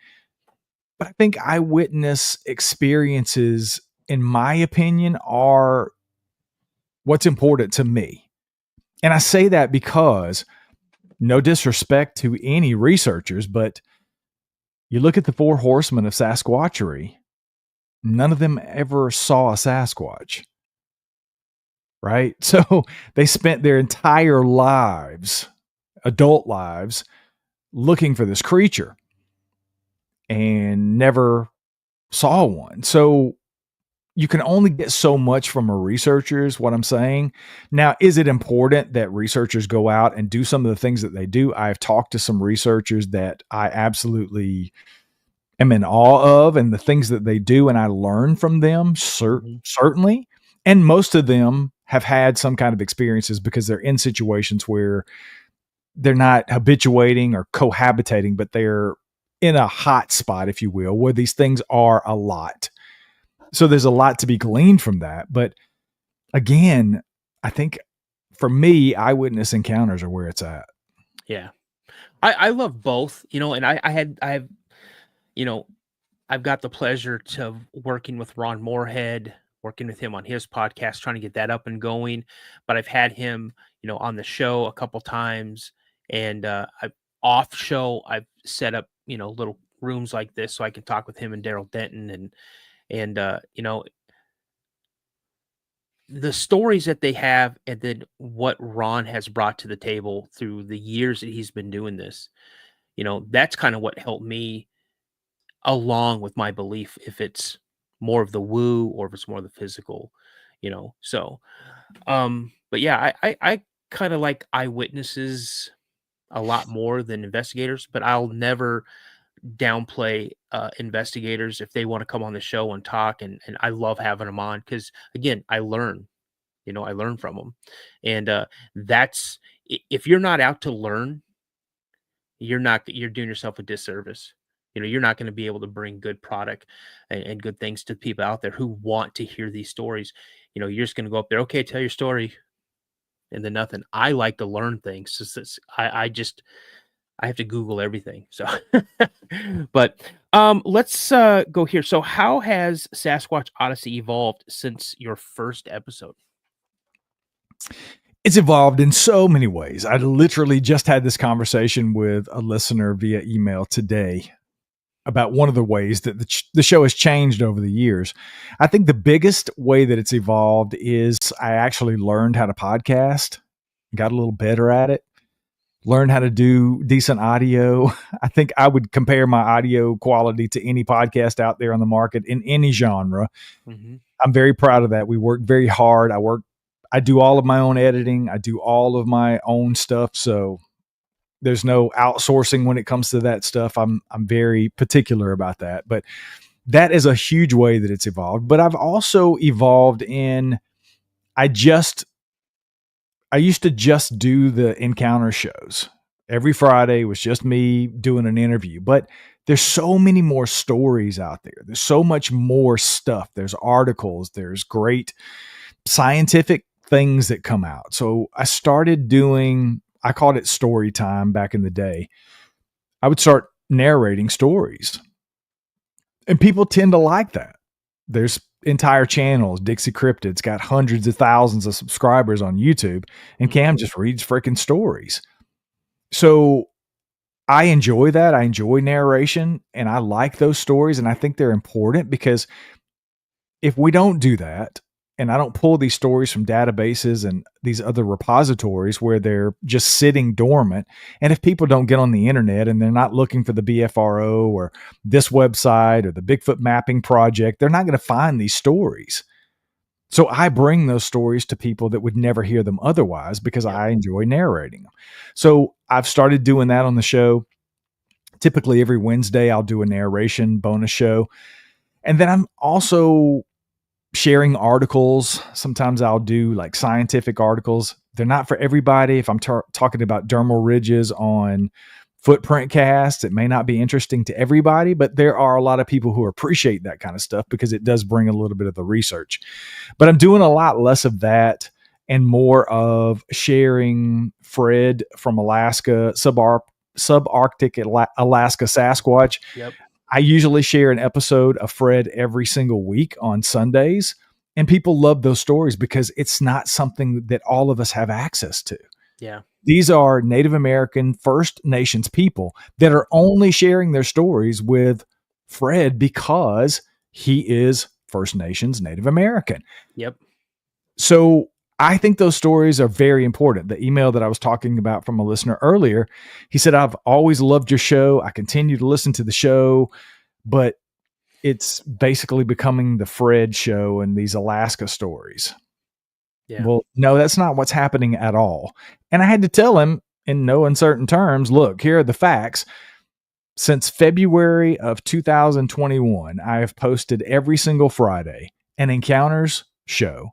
But I think eyewitness experiences, in my opinion, are what's important to me. And I say that because, no disrespect to any researchers, but you look at the 4 horsemen of Sasquatchery, none of them ever saw a Sasquatch. Right? So they spent their entire lives, adult lives, looking for this creature and never saw one. So you can only get so much from a researcher, is what I'm saying. Now, is it important that researchers go out and do some of the things that they do? I've talked to some researchers that I absolutely am in awe of, and the things that they do, and I learn from them, certainly. And most of them have had some kind of experiences because they're in situations where they're not habituating or cohabitating, but they're in a hot spot, if you will, where these things are a lot. So there's a lot to be gleaned from that. But again, I think for me, eyewitness encounters are where it's at. Yeah. I love both, and I've got the pleasure to working with Ron Moorhead, working with him on his podcast, trying to get that up and going. But I've had him, on the show a couple times, and off show, I've set up, little rooms like this so I can talk with him and Daryl Denton and the stories that they have, and then what Ron has brought to the table through the years that he's been doing this. That's kind of what helped me along with my belief, if it's more of the woo or if it's more of the physical, So, but yeah, I kind of like eyewitnesses a lot more than investigators, but I'll never downplay investigators if they want to come on the show and talk, and I love having them on because, again, I learn from them, and that's if you're not out to learn, you're doing yourself a disservice. You're not going to be able to bring good product and good things to people out there who want to hear these stories. You're just going to go up there, okay, tell your story, and then nothing. I like to learn things. I have to Google everything. So, but let's go here. So, how has Sasquatch Odyssey evolved since your first episode? It's evolved in so many ways. I literally just had this conversation with a listener via email today about one of the ways that the show has changed over the years. I think the biggest way that it's evolved is I actually learned how to podcast, got a little better at it, learned how to do decent audio. I think I would compare my audio quality to any podcast out there on the market in any genre. Mm-hmm. I'm very proud of that. We work very hard. I do all of my own editing. I do all of my own stuff. So there's no outsourcing when it comes to that stuff. I'm very particular about that, but that is a huge way that it's evolved. But I've also evolved in, I used to just do the encounter shows. Every Friday was just me doing an interview, but there's so many more stories out there. There's so much more stuff. There's articles, there's great scientific things that come out. So I started doing, I called it story time back in the day. I would start narrating stories, and people tend to like that. There's entire channels. Dixie Cryptid's got hundreds of thousands of subscribers on YouTube, and Cam just reads freaking stories. So I enjoy that. I enjoy narration, and I like those stories, and I think they're important because if we don't do that, and I don't pull these stories from databases and these other repositories where they're just sitting dormant. And if people don't get on the internet and they're not looking for the BFRO or this website or the Bigfoot mapping project, they're not going to find these stories. So I bring those stories to people that would never hear them otherwise because I enjoy narrating them. So I've started doing that on the show. Typically every Wednesday, I'll do a narration bonus show. And then I'm also sharing articles. Sometimes I'll do like scientific articles. They're not for everybody. If I'm talking about dermal ridges on footprint casts, it may not be interesting to everybody, but there are a lot of people who appreciate that kind of stuff because it does bring a little bit of the research. But I'm doing a lot less of that and more of sharing Fred from Alaska, subarctic Alaska Sasquatch. Yep. I usually share an episode of Fred every single week on Sundays, and people love those stories because it's not something that all of us have access to. Yeah. These are Native American First Nations people that are only sharing their stories with Fred because he is First Nations Native American. Yep. So I think those stories are very important. The email that I was talking about from a listener earlier, he said, I've always loved your show. I continue to listen to the show, but it's basically becoming the Fred show and these Alaska stories. Yeah. Well, no, that's not what's happening at all. And I had to tell him in no uncertain terms, look, here are the facts. Since February of 2021, I have posted every single Friday an encounters show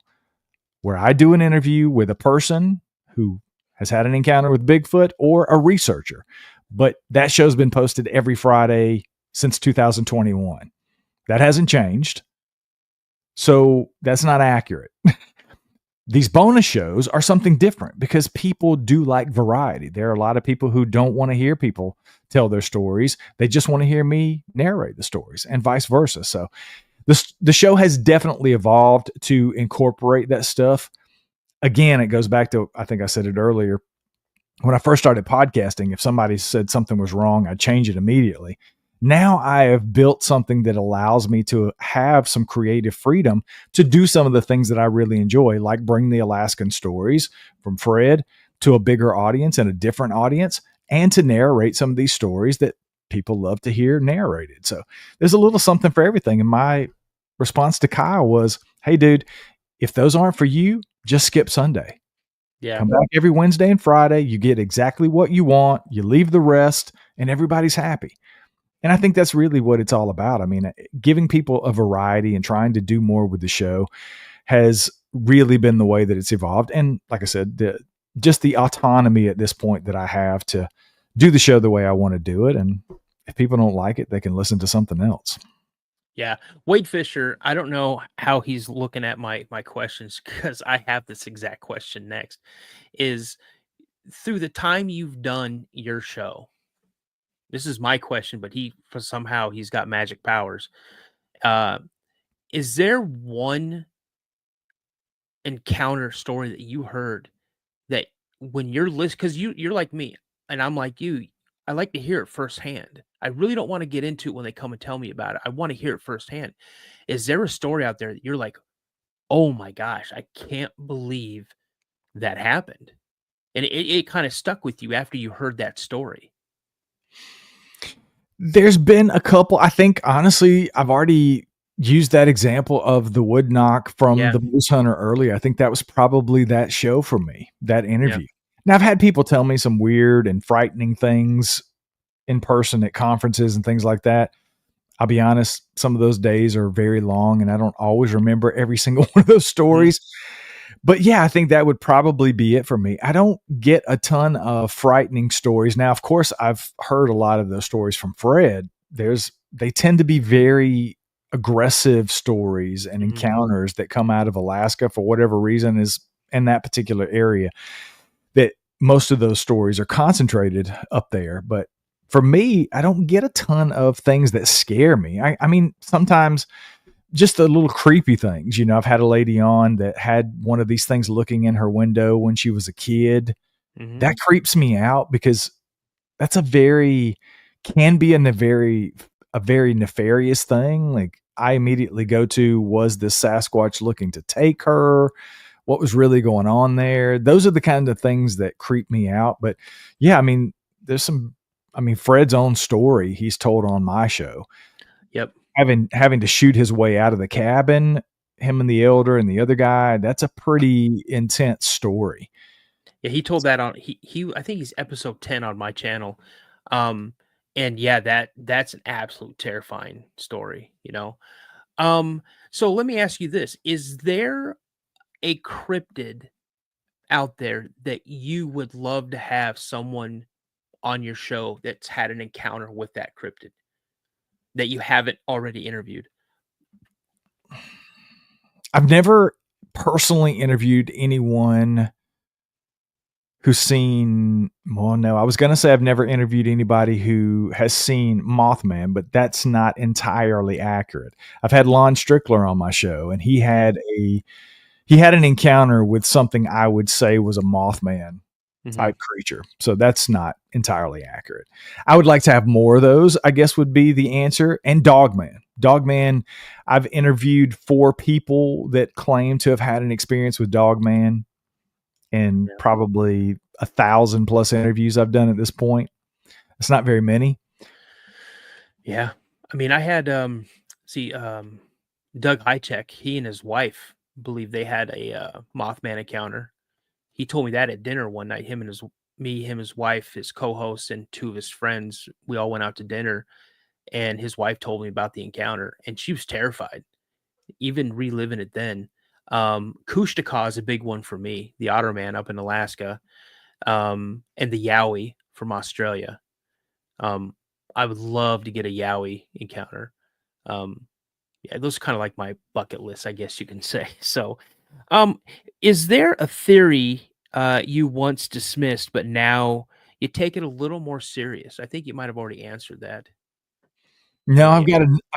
where I do an interview with a person who has had an encounter with Bigfoot or a researcher. But that show's been posted every Friday since 2021. That hasn't changed. So that's not accurate. These bonus shows are something different because people do like variety. There are a lot of people who don't want to hear people tell their stories. They just want to hear me narrate the stories and vice versa. So the show has definitely evolved to incorporate that stuff. Again, it goes back to, I think I said it earlier, when I first started podcasting, if somebody said something was wrong, I'd change it immediately. Now I have built something that allows me to have some creative freedom to do some of the things that I really enjoy, like bring the Alaskan stories from Fred to a bigger audience and a different audience, and to narrate some of these stories that people love to hear narrated. So there's a little something for everything. And my response to Kyle was, hey, dude, if those aren't for you, just skip Sunday. Yeah. Come back every Wednesday and Friday. You get exactly what you want. You leave the rest and everybody's happy. And I think that's really what it's all about. I mean, giving people a variety and trying to do more with the show has really been the way that it's evolved. And like I said, just the autonomy at this point that I have to do the show the way I want to do it. And if people don't like it, they can listen to something else. Yeah. Wade Fisher, I don't know how he's looking at my questions because I have this exact question next. Is through the time you've done your show, this is my question, but somehow he's got magic powers. Is there one encounter story that you heard that when you're listening, because you're like me, and I'm like you, I like to hear it firsthand. I really don't want to get into it when they come and tell me about it. I want to hear it firsthand. Is there a story out there that you're like, oh my gosh, I can't believe that happened? And it kind of stuck with you after you heard that story. There's been a couple. I think honestly, I've already used that example of the wood knock from Yeah. the Moose Hunter earlier. I think that was probably that show for me, that Yeah. interview. Now I've had people tell me some weird and frightening things in person at conferences and things like that. I'll be honest, some of those days are very long and I don't always remember every single one of those stories. But yeah, I think that would probably be it for me. I don't get a ton of frightening stories. Now, of course, I've heard a lot of those stories from Fred. They tend to be very aggressive stories and encounters that come out of Alaska for whatever reason is in that particular area, that most of those stories are concentrated up there. But for me, I don't get a ton of things that scare me. I mean, sometimes just the little creepy things. You know, I've had a lady on that had one of these things looking in her window when she was a kid. That creeps me out because that's can be a very nefarious thing. Like I immediately go to, was this Sasquatch looking to take her? What was really going on there? Those are the kind of things that creep me out. But yeah, I mean, Fred's own story he's told on my show. Yep. Having to shoot his way out of the cabin, him and the elder and the other guy, that's a pretty intense story. Yeah, he told that on he I think he's episode 10 on my channel. And yeah, that's an absolute terrifying story, you know. So let me ask you this. Is there a cryptid out there that you would love to have someone on your show that's had an encounter with that cryptid that you haven't already interviewed? I've never personally interviewed anyone who's seen, well, no, I was going to say I've never interviewed anybody who has seen Mothman, but that's not entirely accurate. I've had Lon Strickler on my show, and he had an encounter with something I would say was a Mothman type creature. So that's not entirely accurate. I would like to have more of those, I guess would be the answer. And Dogman, I've interviewed 4 people that claim to have had an experience with Dogman, and probably 1,000 plus interviews I've done at this point. It's not very many. Yeah. I mean, I had Doug Highcheck, he and his wife believe they had a Mothman encounter. He told me that at dinner one night. Him, his wife, his co-host, and 2 of his friends. We all went out to dinner, and his wife told me about the encounter, and she was terrified, even reliving it then. Kushtaka is a big one for me. The Otter Man up in Alaska, and the Yowie from Australia. I would love to get a Yowie encounter. Yeah, those are kind of like my bucket list, I guess you can say. So, is there a theory you once dismissed, but now you take it a little more serious? I think you might have already answered that. No, I've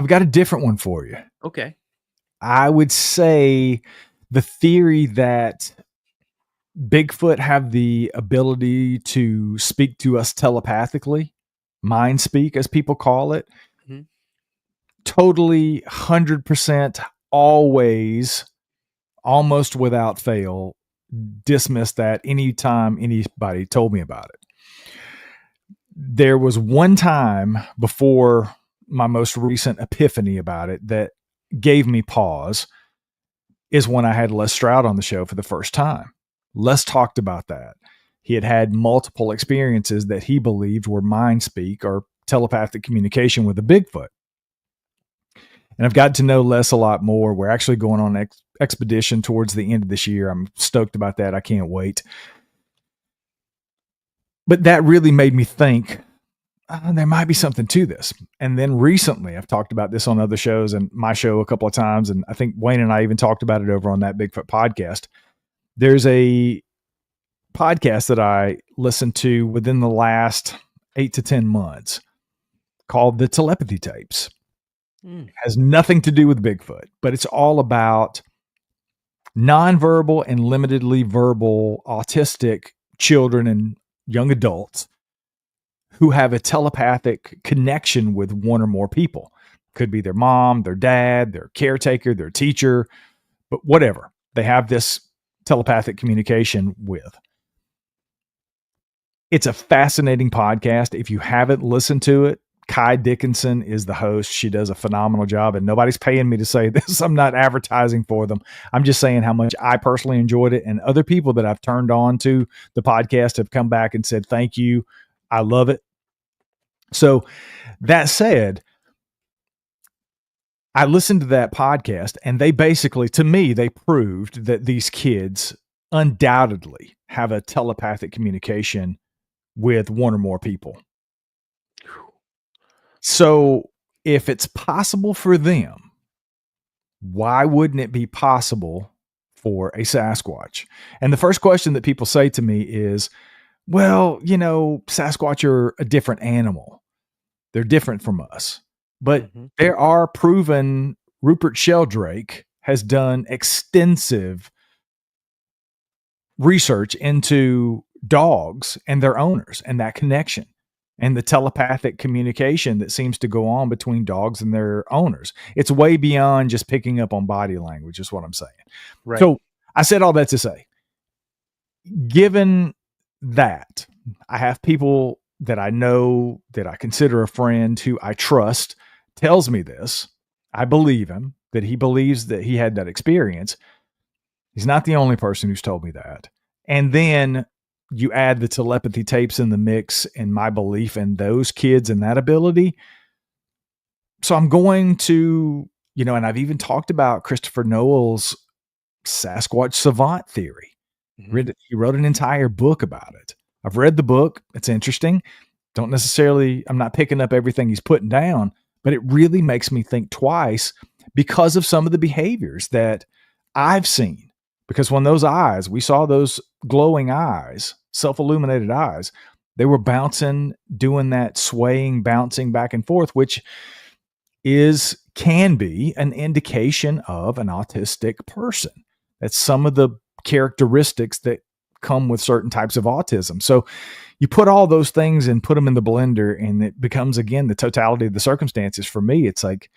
got a different one for you. Okay. I would say the theory that Bigfoot have the ability to speak to us telepathically, mind speak, as people call it, totally 100% always, almost without fail, dismiss that anytime anybody told me about it. There was one time before my most recent epiphany about it that gave me pause, is when I had Les Stroud on the show for the first time. Les talked about that. He had had multiple experiences that he believed were mind speak or telepathic communication with a Bigfoot. And I've gotten to know Les a lot more. We're actually going on an expedition towards the end of this year. I'm stoked about that. I can't wait. But that really made me think, there might be something to this. And then recently, I've talked about this on other shows and my show a couple of times. And I think Wayne and I even talked about it over on that Bigfoot podcast. There's a podcast that I listened to within the last 8 to 10 months called the Telepathy Tapes. Has nothing to do with Bigfoot, but it's all about nonverbal and limitedly verbal autistic children and young adults who have a telepathic connection with one or more people. Could be their mom, their dad, their caretaker, their teacher, but whatever. They have this telepathic communication with. It's a fascinating podcast. If you haven't listened to it, Kai Dickinson is the host. She does a phenomenal job, and nobody's paying me to say this. I'm not advertising for them. I'm just saying how much I personally enjoyed it, and other people that I've turned on to the podcast have come back and said, thank you. I love it. So that said, I listened to that podcast, and they basically, to me, they proved that these kids undoubtedly have a telepathic communication with one or more people. So if it's possible for them, why wouldn't it be possible for a Sasquatch? And the first question that people say to me is, well, Sasquatch are a different animal. They're different from us. But there are proven, Rupert Sheldrake has done extensive research into dogs and their owners and that connection and the telepathic communication that seems to go on between dogs and their owners. It's way beyond just picking up on body language, is what I'm saying. Right. So I said all that to say, given that, I have people that I know, that I consider a friend, who I trust, tells me this. I believe him, that he believes that he had that experience. He's not the only person who's told me that. And then you add the telepathy tapes in the mix and my belief in those kids and that ability. So I'm going to, and I've even talked about Christopher Noel's Sasquatch savant theory. He wrote an entire book about it. I've read the book. It's interesting. I'm not picking up everything he's putting down, but it really makes me think twice because of some of the behaviors that I've seen. Because when we saw those glowing eyes, self-illuminated eyes, they were bouncing, doing that swaying, bouncing back and forth, which can be an indication of an autistic person. That's some of the characteristics that come with certain types of autism. So you put all those things and put them in the blender, and it becomes, again, the totality of the circumstances. For me, it's like,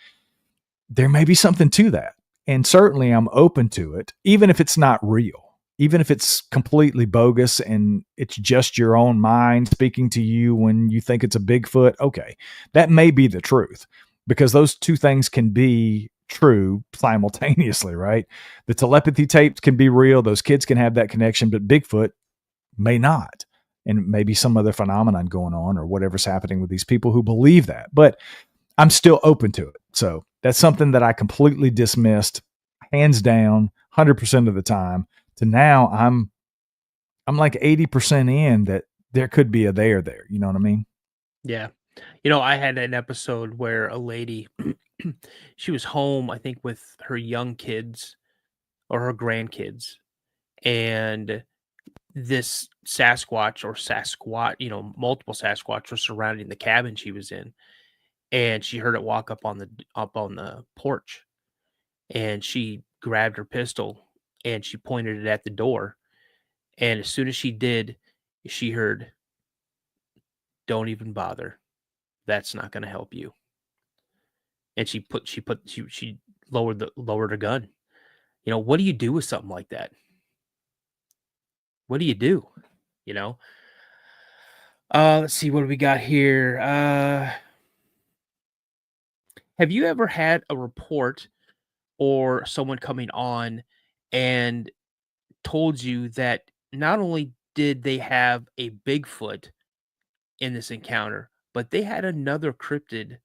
there may be something to that. And certainly I'm open to it, even if it's not real, even if it's completely bogus and it's just your own mind speaking to you when you think it's a Bigfoot. Okay, that may be the truth, because those two things can be true simultaneously, right? The telepathy tapes can be real. Those kids can have that connection, but Bigfoot may not. And maybe some other phenomenon going on or whatever's happening with these people who believe that. But I'm still open to it. So that's something that I completely dismissed, hands down, 100% of the time, to now I'm like 80% in that there could be a there. You know what I mean? Yeah. I had an episode where a lady, she was home, I think, with her young kids or her grandkids, and this Sasquatch or multiple Sasquatch were surrounding the cabin she was in. And she heard it walk up on the porch, and she grabbed her pistol and she pointed it at the door. And as soon as she did, she heard, "Don't even bother. That's not going to help you." And she lowered her gun. What do you do with something like that? What do you do? Let's see, what do we got here? Have you ever had a report or someone coming on and told you that not only did they have a Bigfoot in this encounter, but they had another cryptid,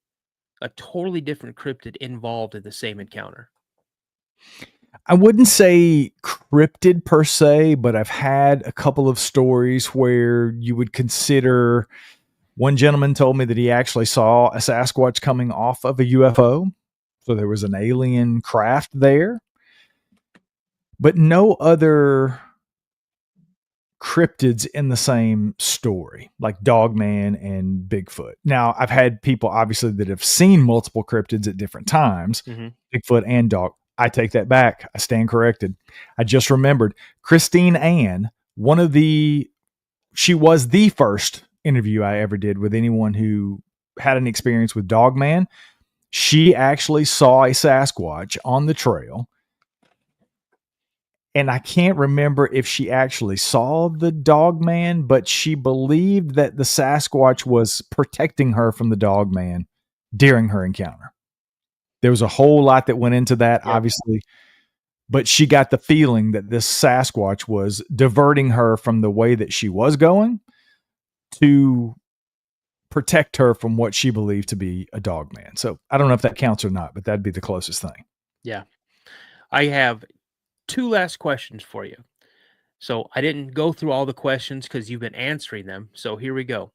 a totally different cryptid, involved in the same encounter? I wouldn't say cryptid per se, but I've had a couple of stories where you would consider. One gentleman told me that he actually saw a Sasquatch coming off of a UFO. So there was an alien craft there. But no other cryptids in the same story, like Dogman and Bigfoot. Now, I've had people, obviously, that have seen multiple cryptids at different times, Bigfoot and I take that back. I stand corrected. I just remembered Christine Ann, she was the first interview I ever did with anyone who had an experience with Dogman. She actually saw a Sasquatch on the trail. And I can't remember if she actually saw the Dogman, but she believed that the Sasquatch was protecting her from the Dogman during her encounter. There was a whole lot that went into that, obviously, but she got the feeling that this Sasquatch was diverting her from the way that she was going to protect her from what she believed to be a Dogman. So I don't know if that counts or not, but that'd be the closest thing. Yeah. I have 2 last questions for you. So I didn't go through all the questions because you've been answering them. So here we go.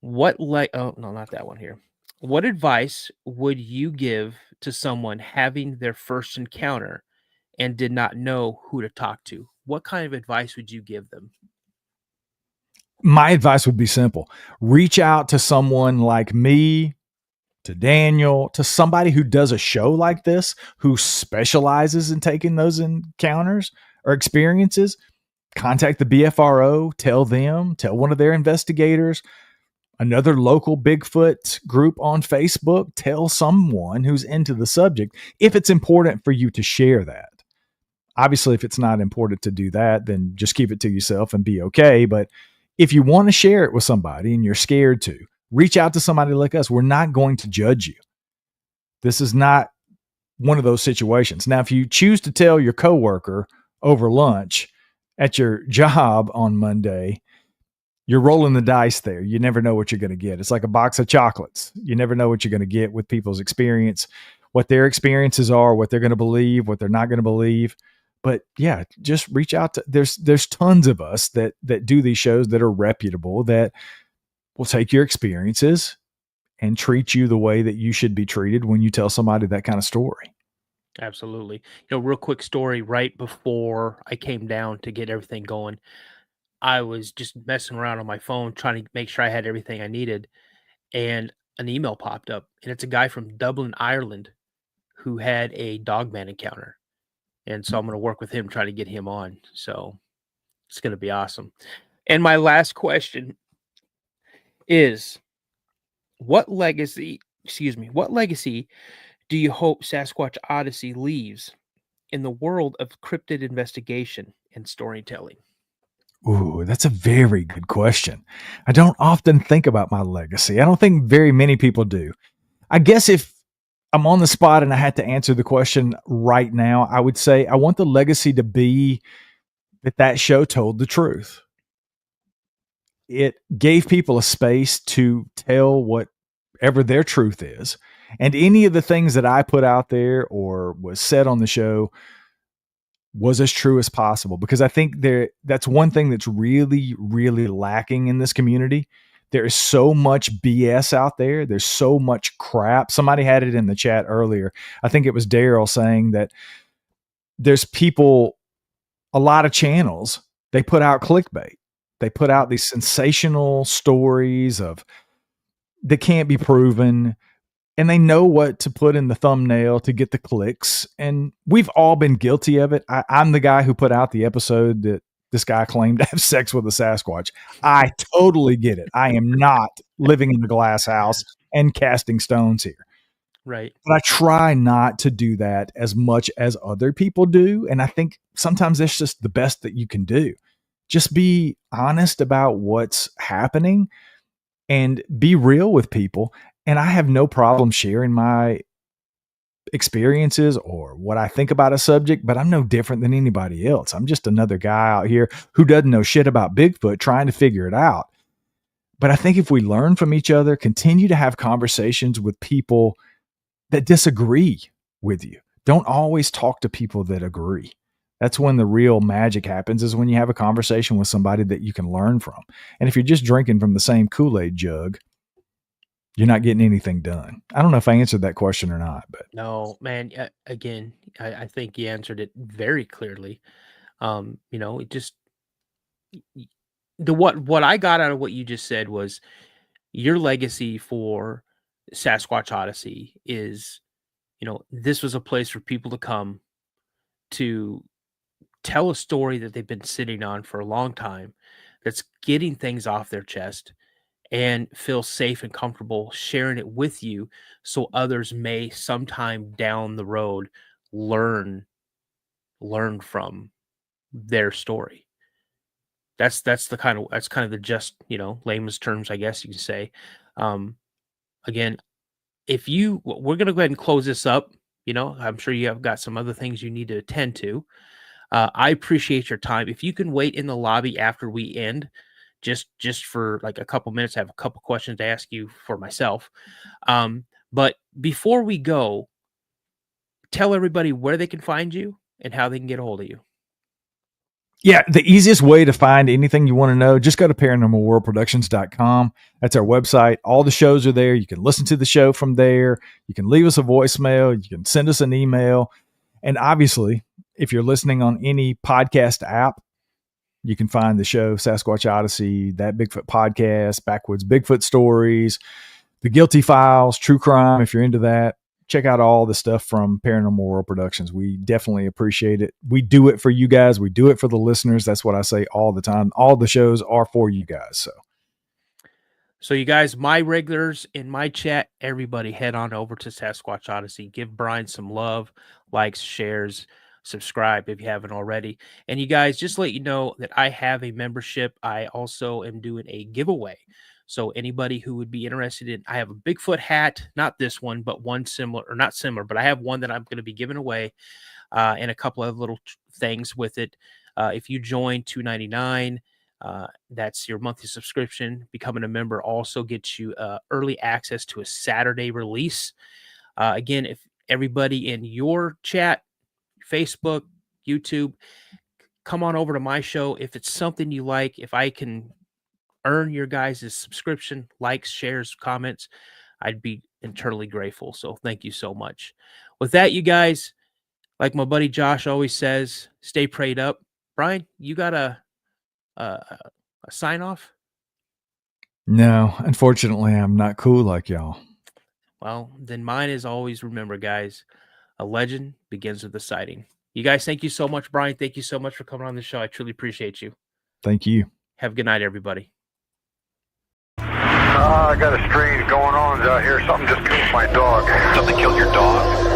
Oh, no, not that one here. What advice would you give to someone having their first encounter and did not know who to talk to? What kind of advice would you give them? My advice would be simple. Reach out to someone like me, to Daniel, to somebody who does a show like this, who specializes in taking those encounters or experiences. Contact the BFRO, tell one of their investigators, another local Bigfoot group on Facebook, tell someone who's into the subject if it's important for you to share that. Obviously, if it's not important to do that, then just keep it to yourself and be okay. But if you want to share it with somebody and you're scared to, reach out to somebody like us. We're not going to judge you. This is not one of those situations. Now, if you choose to tell your coworker over lunch at your job on Monday, you're rolling the dice there. You never know what you're going to get. It's like a box of chocolates. You never know what you're going to get with people's experience, what their experiences are, what they're going to believe, what they're not going to believe. But yeah, just reach out to, there's tons of us that do these shows that are reputable, that will take your experiences and treat you the way that you should be treated when you tell somebody that kind of story. Absolutely. Real quick story. Right before I came down to get everything going, I was just messing around on my phone trying to make sure I had everything I needed, and an email popped up, and it's a guy from Dublin, Ireland, who had a Dogman encounter, and so I'm going to work with him, try to get him on. So it's going to be awesome. And my last question is, what legacy do you hope Sasquatch Odyssey leaves in the world of cryptid investigation and storytelling? Ooh, that's a very good question. I don't often think about my legacy. I don't think very many people do. I guess if I'm on the spot and I had to answer the question right now, I would say I want the legacy to be that show told the truth. It gave people a space to tell whatever their truth is. And any of the things that I put out there or was said on the show was as true as possible, because I think that's one thing that's really, really lacking in this community. There is so much BS out there. There's so much crap. Somebody had it in the chat earlier. I think it was Daryl saying that there's people, a lot of channels, they put out clickbait. They put out these sensational stories that can't be proven, and they know what to put in the thumbnail to get the clicks. And we've all been guilty of it. I'm the guy who put out the episode that this guy claimed to have sex with a Sasquatch. I totally get it. I am not living in a glass house and casting stones here. Right. But I try not to do that as much as other people do. And I think sometimes that's just the best that you can do. Just be honest about what's happening and be real with people. And I have no problem sharing my experiences or what I think about a subject, but I'm no different than anybody else. I'm just another guy out here who doesn't know shit about Bigfoot trying to figure it out. But I think if we learn from each other, continue to have conversations with people that disagree with you. Don't always talk to people that agree. That's when the real magic happens, is when you have a conversation with somebody that you can learn from. And if you're just drinking from the same Kool-Aid jug, you're not getting anything done. I don't know if I answered that question or not, but No, man. Again, I think you answered it very clearly. It just what I got out of what you just said was your legacy for Sasquatch Odyssey is this was a place for people to come to tell a story that they've been sitting on for a long time, that's getting things off their chest and feel safe and comfortable sharing it with you, so others may sometime down the road learn from their story. That's kind of the just, layman's terms, I guess you can say. Again, we're going to go ahead and close this up. I'm sure you have got some other things you need to attend to. I appreciate your time. If you can wait in the lobby after we end, just for like a couple minutes, I have a couple questions to ask you for myself. But before we go, tell everybody where they can find you and how they can get a hold of you. Yeah, the easiest way to find anything you want to know, just go to paranormalworldproductions.com. That's our website. All the shows are there. You can listen to the show from there. You can leave us a voicemail. You can send us an email. And obviously, if you're listening on any podcast app, you can find the show Sasquatch Odyssey, That Bigfoot Podcast, Backwoods Bigfoot Stories, The Guilty Files, True Crime, if you're into that. Check out all the stuff from Paranormal World Productions. We definitely appreciate it. We do it for you guys. We do it for the listeners. That's what I say all the time. All the shows are for you guys. So you guys, my regulars in my chat, everybody head on over to Sasquatch Odyssey. Give Brian some love, likes, shares, subscribe if you haven't already. And you guys, just let you know that I have a membership. I also am doing a giveaway. So anybody who would be interested in, I have a Bigfoot hat, not this one, but one similar, or not similar, but I have one that I'm going to be giving away, and a couple of little things with it. If you join $2.99, that's your monthly subscription. Becoming a member also gets you early access to a Saturday release. Again, if everybody in your chat, Facebook, YouTube, come on over to my show. If it's something you like, if I can earn your guys' subscription, likes, shares, comments, I'd be eternally grateful. So thank you so much. With that, you guys, like my buddy Josh always says, stay prayed up. Brian, you got a sign off? No, unfortunately, I'm not cool like y'all. Well, then mine is always, remember, guys, a legend begins with a sighting. You guys, thank you so much. Brian, thank you so much for coming on the show. I truly appreciate you. Thank you. Have a good night, everybody. I got a strange going on out here. Something just killed my dog. Something killed your dog?